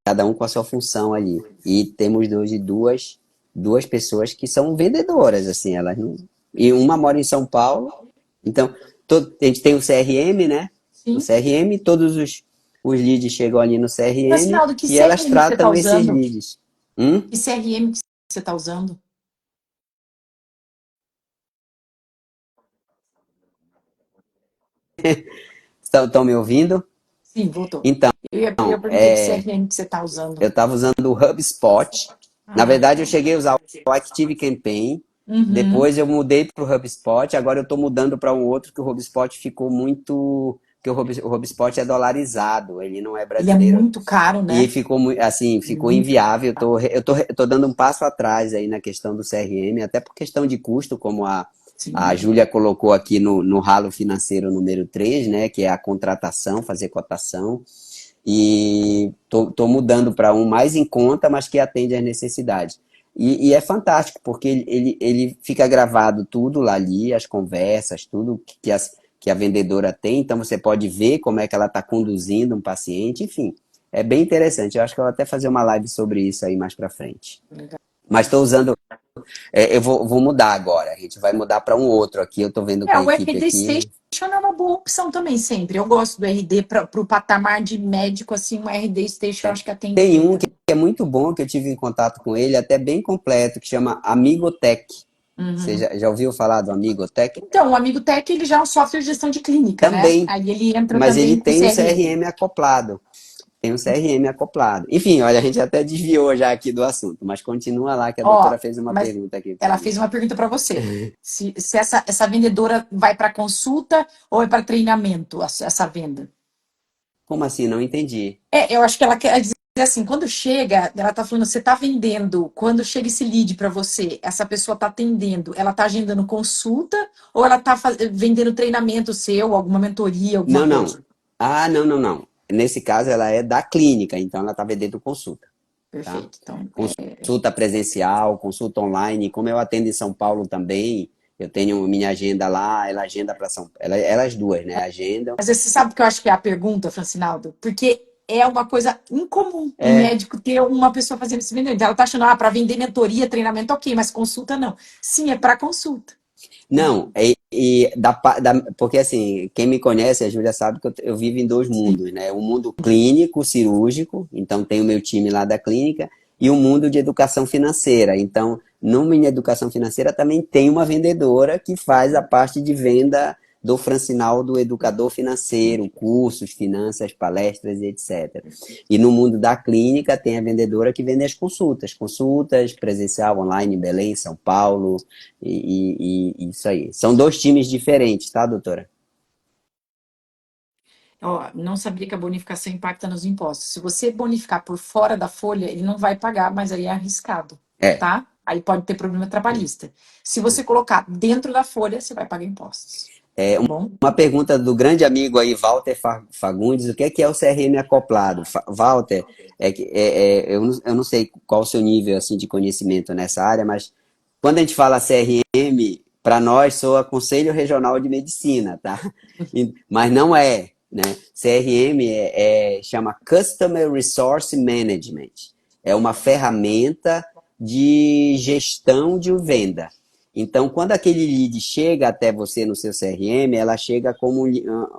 A: cada um com a sua função ali. E temos hoje duas pessoas que são vendedoras, assim, elas não. E uma mora em São Paulo, então a gente tem o CRM, né? No
B: Sim.
A: CRM, todos os leads chegam ali no CRM
B: Francinaldo, que
A: e elas
B: CRM que você está
A: tratam esses
B: usando?
A: leads. Hum?
B: Que CRM que você está usando?
A: Estão me ouvindo?
B: Sim, voltou.
A: Então,
B: Eu perguntei que CRM que você está usando.
A: eu estava usando o HubSpot. Na
B: Ah,
A: verdade, eu
B: tá.
A: cheguei a usar o Active Campaign.
B: Uhum.
A: Depois eu mudei para o HubSpot. Agora eu estou mudando para um outro que o HubSpot ficou muito. Que o HubSpot é dolarizado, ele não é
B: Ele é
A: brasileiro.
B: muito caro,
A: E
B: né?
A: ficou assim, ficou
B: Muito caro.
A: inviável. Eu tô dando um passo atrás aí na questão do CRM, até por questão de custo, como A
B: Sim.
A: Júlia colocou aqui no ralo financeiro número 3, né, que é a contratação, fazer cotação. E tô mudando para um mais em conta, mas que atende às necessidades. E é fantástico, porque ele fica gravado tudo lá ali, as conversas, tudo que a vendedora tem, então você pode ver como é que ela está conduzindo um paciente, enfim. É bem interessante. Eu acho que eu vou até fazer uma live sobre isso aí mais para frente.
B: Legal.
A: Mas estou usando. Eu vou mudar agora. A gente vai mudar para um outro aqui. Eu estou vendo com a
B: O
A: equipe
B: RD
A: aqui.
B: Station é uma boa opção também, sempre. Eu gosto do RD para o patamar de médico, assim, um RD Station eu acho que atende
A: Tem
B: bem
A: um que
B: também.
A: é muito bom, que eu tive em contato com ele, até bem completo, que chama Amigotech. Você
B: Uhum.
A: já ouviu falar do Amigotech?
B: Então, o Amigo Tech, ele já é um software de gestão de clínica, né?
A: Também,
B: Aí ele entra
A: mas ele
B: também com
A: tem um
B: CRM.
A: CRM acoplado. Tem um CRM acoplado. Enfim, olha, a gente até desviou já aqui do assunto, mas continua lá que a doutora
B: Ó,
A: fez uma
B: mas
A: pergunta aqui para
B: ela
A: mim.
B: fez uma pergunta para você. Se essa vendedora vai para consulta ou é para treinamento, essa venda?
A: Como assim? Não entendi.
B: Eu acho que ela quer dizer assim, quando chega, ela tá falando, você tá vendendo, quando chega esse lead para você, essa pessoa tá atendendo, ela tá agendando consulta ou ela tá vendendo treinamento seu, alguma mentoria, alguma
A: Não, não.
B: coisa?
A: Ah, não, não, não. Nesse caso, ela é da clínica, então ela está vendendo consulta, tá?
B: Perfeito. Então,
A: Consulta presencial, consulta online. Como eu atendo em São Paulo também, eu tenho minha agenda lá, ela agenda para São Paulo. Elas duas, né? Agendam.
B: mas você sabe o que eu acho que é a pergunta, Francinaldo? Porque é uma coisa incomum em
A: É,
B: médico ter uma pessoa fazendo esse vendimento. Então, ela tá achando, para vender mentoria, treinamento, ok, mas consulta não. Sim, é para consulta.
A: não, porque assim, quem me conhece, a Júlia sabe que eu vivo em dois
B: Sim.
A: mundos, né? O mundo clínico, cirúrgico, então tem o meu time lá da clínica, e o mundo de educação financeira. Então, no minha educação financeira também tem uma vendedora que faz a parte de venda do Francinal, do educador financeiro, cursos, finanças, palestras e etc. E no mundo da clínica tem a vendedora que vende as consultas, consultas presencial, online, em Belém, São Paulo, e isso aí. São dois times diferentes, tá, doutora?
B: Ó, não sabia que a bonificação impacta nos impostos. Se você bonificar por fora da folha, ele não vai pagar, mas aí é arriscado,
A: É.
B: tá? Aí pode ter problema trabalhista. Se você colocar dentro da folha, você vai pagar impostos,
A: É
B: tá bom?
A: uma pergunta do grande amigo aí, Walter Fagundes, o que é o CRM acoplado? Walter, eu não sei qual o seu nível assim, de conhecimento nessa área, mas quando a gente fala CRM, para nós soa Conselho Regional de Medicina, tá? Mas não é, né? CRM chama Customer Resource Management. É uma ferramenta de gestão de venda. Então, quando aquele lead chega até você no seu CRM, ela chega como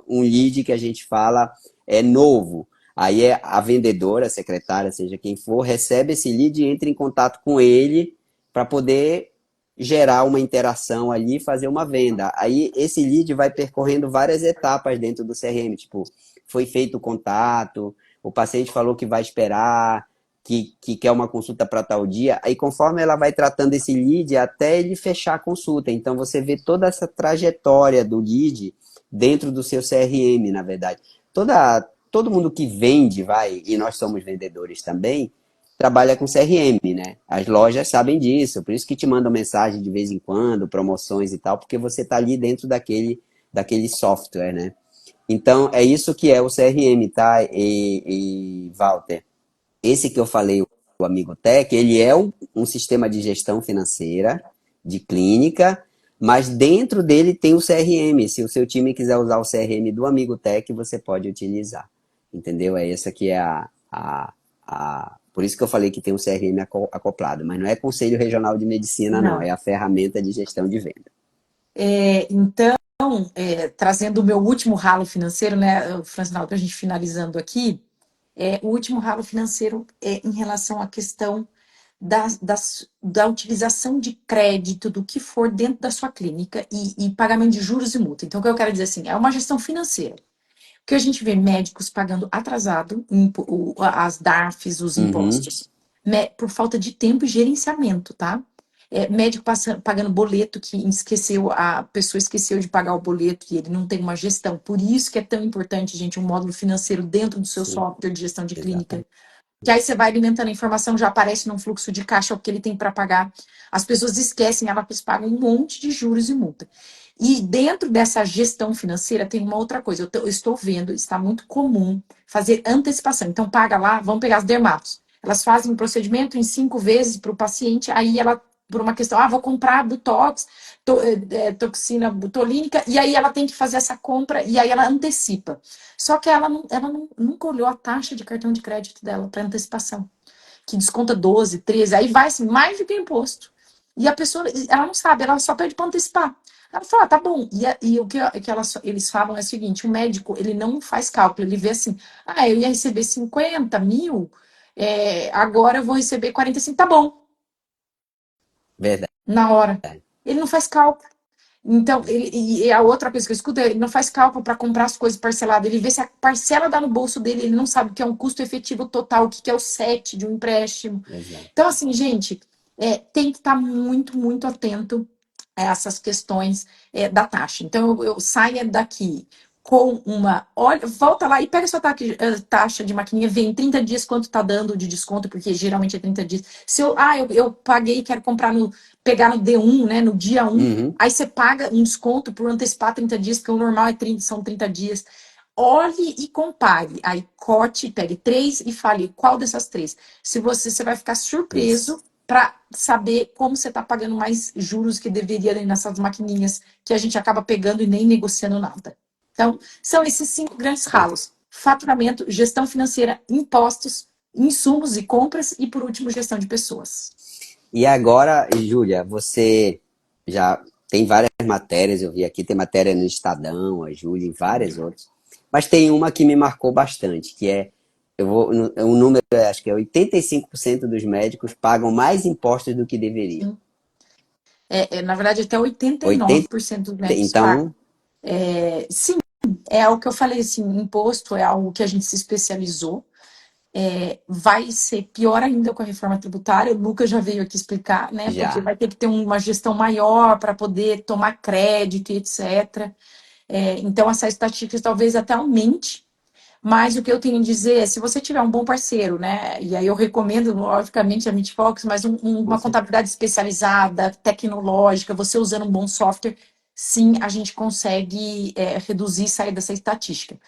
A: um lead que a gente fala é novo. Aí a vendedora, a secretária, seja quem for, recebe esse lead e entra em contato com ele para poder gerar uma interação ali e fazer uma venda. Aí esse lead vai percorrendo várias etapas dentro do CRM, tipo, foi feito o contato, o paciente falou que vai esperar, que quer uma consulta para tal dia, aí conforme ela vai tratando esse lead até ele fechar a consulta. Então você vê toda essa trajetória do lead dentro do seu CRM, na verdade. Todo mundo que vende, vai, e nós somos vendedores também, trabalha com CRM, né? As lojas sabem disso, por isso que te mandam mensagem de vez em quando, promoções e tal, porque você está ali dentro daquele software, né? Então, é isso que é o CRM, tá? Walter, esse que eu falei, o Amigo Tech, ele é um sistema de gestão financeira, de clínica, mas dentro dele tem o CRM. Se o seu time quiser usar o CRM do Amigo Tech, você pode utilizar. Entendeu? É essa que é Por isso que eu falei que tem um CRM acoplado, mas não é Conselho Regional de Medicina, não. É
B: Não.
A: a ferramenta de gestão de venda.
B: Então, trazendo o meu último ralo financeiro, né, Francinaldo, para a gente finalizando aqui, o último ralo financeiro é em relação à questão da utilização de crédito, do que for dentro da sua clínica e pagamento de juros e multa. Então, o que eu quero dizer assim, é uma gestão financeira. Porque a gente vê médicos pagando atrasado as DARFs, os
A: Uhum,
B: impostos, por falta de tempo e gerenciamento, tá? Médico pagando boleto que esqueceu, a pessoa esqueceu de pagar o boleto e ele não tem uma gestão. Por isso que é tão importante, gente, um módulo financeiro dentro do seu
A: sim,
B: software de gestão de clínica,
A: exatamente.
B: que aí você vai alimentando a informação, já aparece num fluxo de caixa o que ele tem para pagar. As pessoas esquecem, elas pagam um monte de juros e multa. E dentro dessa gestão financeira tem uma outra coisa. Eu estou vendo, está muito comum fazer antecipação. Então, paga lá, vamos pegar as dermatos. Elas fazem um procedimento em 5 vezes para o paciente, aí ela, por uma questão, vou comprar Botox, toxina botulínica, e aí ela tem que fazer essa compra, e aí ela antecipa. Só que nunca olhou a taxa de cartão de crédito dela para antecipação, que desconta 12, 13, aí vai assim, mais do que imposto. E a pessoa, ela não sabe, ela só pede para antecipar. Ela fala, tá bom. E o que eles falam é o seguinte: o médico, ele não faz cálculo, ele vê assim, eu ia receber 50 mil, agora eu vou receber 45, tá bom,
A: Verdade.
B: na hora. Ele não faz cálculo. Então, e a outra coisa que eu escuto é, ele não faz cálculo para comprar as coisas parceladas, ele vê se a parcela dá no bolso dele, ele não sabe o que é um custo efetivo total, o que é o SET de um empréstimo.
A: Exato.
B: Então, assim, gente, tem que estar muito, muito atento a essas questões da taxa. Então, eu saia daqui com uma. Olha, volta lá e pega sua taxa de maquininha, vê em 30 dias quanto está dando de desconto, porque geralmente é 30 dias. Se eu paguei e quero comprar pegar no D1, né, no dia 1,
A: Uhum.
B: aí você paga um desconto por antecipar 30 dias, porque o normal são 30 dias. Olhe e compare. Aí corte, pegue 3 e fale qual dessas 3. Se você vai ficar surpreso
A: Isso.
B: para saber como você está pagando mais juros que deveria nessas maquininhas que a gente acaba pegando e nem negociando nada. Então, são esses 5 grandes ralos: faturamento, gestão financeira, impostos, insumos e compras e, por último, gestão de pessoas.
A: E agora, Júlia, você já tem várias matérias, eu vi aqui, tem matéria no Estadão, a Júlia, e várias outras. Mas tem uma que me marcou bastante, que é, o número, acho que é 85% dos médicos pagam mais impostos do que deveriam.
B: Na verdade, até
A: 80,
B: 89% dos médicos pagam.
A: então,
B: Sim, é o que eu falei, assim, imposto é algo que a gente se especializou. Vai ser pior ainda com a reforma tributária, o Lucas já veio aqui explicar, né? Porque
A: já.
B: vai ter que ter uma gestão maior para poder tomar crédito e etc. Então, essa estatística talvez até aumente, mas o que eu tenho a dizer é, se você tiver um bom parceiro, né? E aí eu recomendo, logicamente, a MeetFox, mas
A: Com
B: uma
A: certeza.
B: contabilidade especializada, tecnológica, você usando um bom software, sim, a gente consegue reduzir e sair dessa estatística.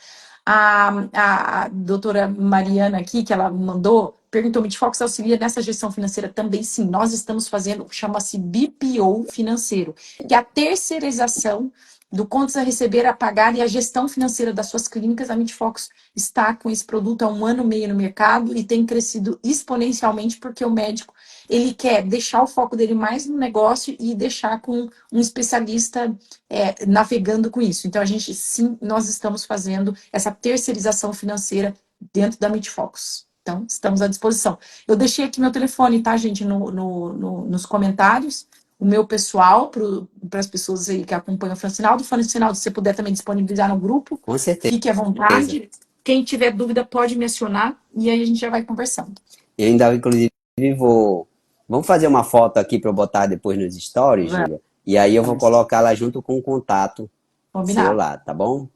B: A doutora Mariana aqui, que ela mandou, perguntou: MeetFox auxilia nessa gestão financeira também? Sim, nós estamos fazendo, chama-se BPO financeiro, que é a terceirização do contas a receber, a pagar e a gestão financeira das suas clínicas. A MeetFox está com esse produto há 1 ano e meio no mercado e tem crescido exponencialmente porque o médico, ele quer deixar o foco dele mais no negócio e deixar com um especialista navegando com isso. Então, sim, nós estamos fazendo essa terceirização financeira dentro da MeetFox. Então, estamos à disposição. Eu deixei aqui meu telefone, tá, gente, nos comentários, o meu pessoal, para as pessoas aí que acompanham o Francinaldo. O Francinaldo, se você puder também disponibilizar no grupo,
A: Com certeza.
B: fique à vontade. Quem tiver dúvida pode me acionar e aí a gente já vai conversando.
A: Eu ainda, inclusive, vou. Vamos fazer uma foto aqui para eu botar depois nos stories, Júlia? E aí eu vou
B: Vamos.
A: colocar lá junto com o contato seu
B: Combinado.
A: lá, tá bom?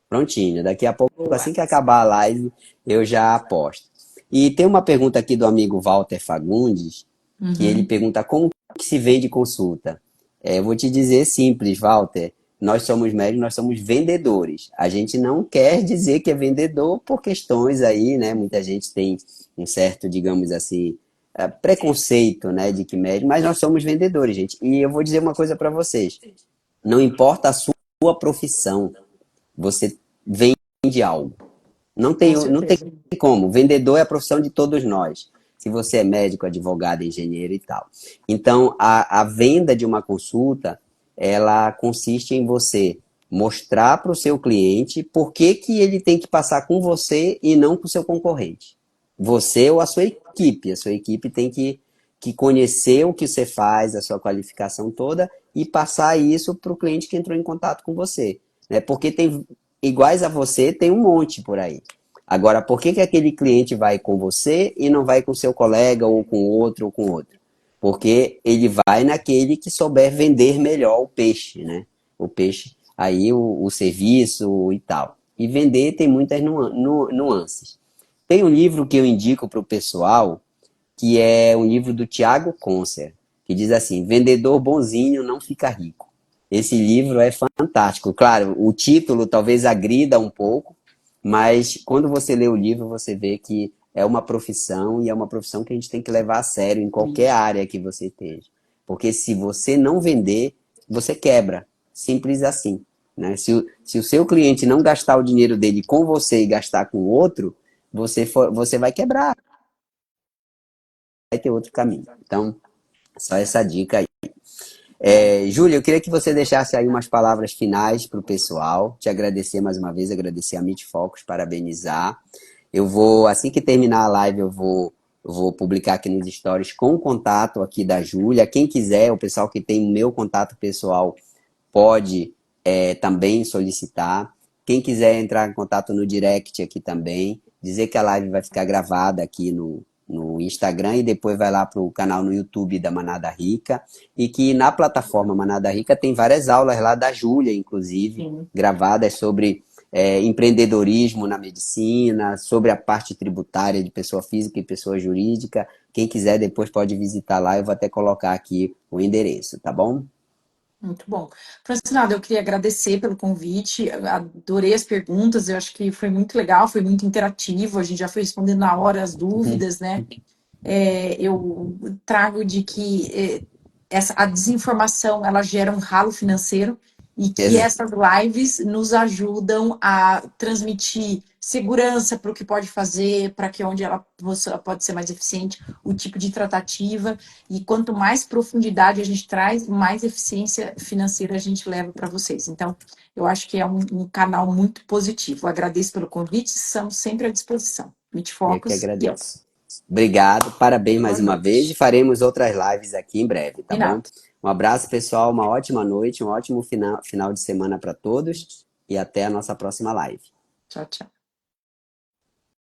A: Prontinho. Daqui a pouco,
B: Boa.
A: assim que acabar a live, eu já aposto. E tem uma pergunta aqui do amigo Walter Fagundes, que ele
B: Uhum.
A: pergunta como que se vende consulta. Eu vou te dizer simples, Walter. Nós somos médicos, nós somos vendedores. A gente não quer dizer que é vendedor por questões aí, né? Muita gente tem um certo, digamos assim, preconceito, né, de que médico, mas nós somos vendedores, gente. E eu vou dizer uma coisa para vocês. Não importa a sua profissão, você vende algo.
B: Com
A: Não tem
B: certeza.
A: como. Vendedor é a profissão de todos nós. Se você é médico, advogado, engenheiro e tal. Então, a venda de uma consulta, ela consiste em você mostrar para o seu cliente por que, que ele tem que passar com você e não com o seu concorrente. Você ou a sua equipe. A sua equipe tem que conhecer o que você faz, a sua qualificação toda e passar isso para o cliente que entrou em contato com você. Né? Porque tem iguais a você, tem um monte por aí. Agora, por que, que aquele cliente vai com você e não vai com seu colega ou com outro ou com outro? Porque ele vai naquele que souber vender melhor o peixe, né? O peixe, aí o serviço e tal. E vender tem muitas nuances. Tem um livro que eu indico para o pessoal, que é um livro do Tiago Concer, que diz assim: Vendedor bonzinho não fica rico. Esse livro é fantástico. Claro, o título talvez agrida um pouco, mas quando você lê o livro, você vê que é uma profissão e é uma profissão que a gente tem que levar a sério em qualquer área que você esteja. Porque se você não vender, você quebra. Simples assim. Né? Se o seu cliente não gastar o dinheiro dele com você e gastar com outro, você vai quebrar, vai ter outro caminho. Então, só essa dica aí. Júlia, eu queria que você deixasse aí umas palavras finais para o pessoal. Te agradecer mais uma vez, agradecer a Meet Focus, parabenizar. Eu vou, assim que terminar a live, eu vou publicar aqui nos stories com o contato aqui da Júlia. Quem quiser, o pessoal que tem o meu contato pessoal pode também solicitar. Quem quiser entrar em contato no direct aqui também, dizer que a live vai ficar gravada aqui no Instagram e depois vai lá para o canal no YouTube da Manada Rica. E que na plataforma Manada Rica tem várias aulas lá da Júlia, inclusive,
B: Sim.
A: gravadas sobre empreendedorismo na medicina, sobre a parte tributária de pessoa física e pessoa jurídica. Quem quiser depois pode visitar lá, eu vou até colocar aqui o endereço, tá bom?
B: Muito bom. Francinaldo, eu queria agradecer pelo convite, eu adorei as perguntas, eu acho que foi muito legal, foi muito interativo, a gente já foi respondendo na hora as dúvidas, né? Eu trago de que a desinformação ela gera um ralo financeiro e que essas lives nos ajudam a transmitir segurança para o que pode fazer, para que onde ela pode ser mais eficiente, o tipo de tratativa, e quanto mais profundidade a gente traz, mais eficiência financeira a gente leva para vocês. Então, eu acho que é um canal muito positivo. Eu agradeço pelo convite, estamos sempre à disposição. Meet
A: Eu que
B: Focus e eu.
A: agradeço. Obrigado, parabéns
B: Boa
A: mais uma vez e
B: noite.
A: faremos outras lives aqui em breve, tá bom?
B: Combinado.
A: Um abraço, pessoal, uma ótima noite, um ótimo final de semana para todos e até a nossa próxima live.
B: Tchau, tchau.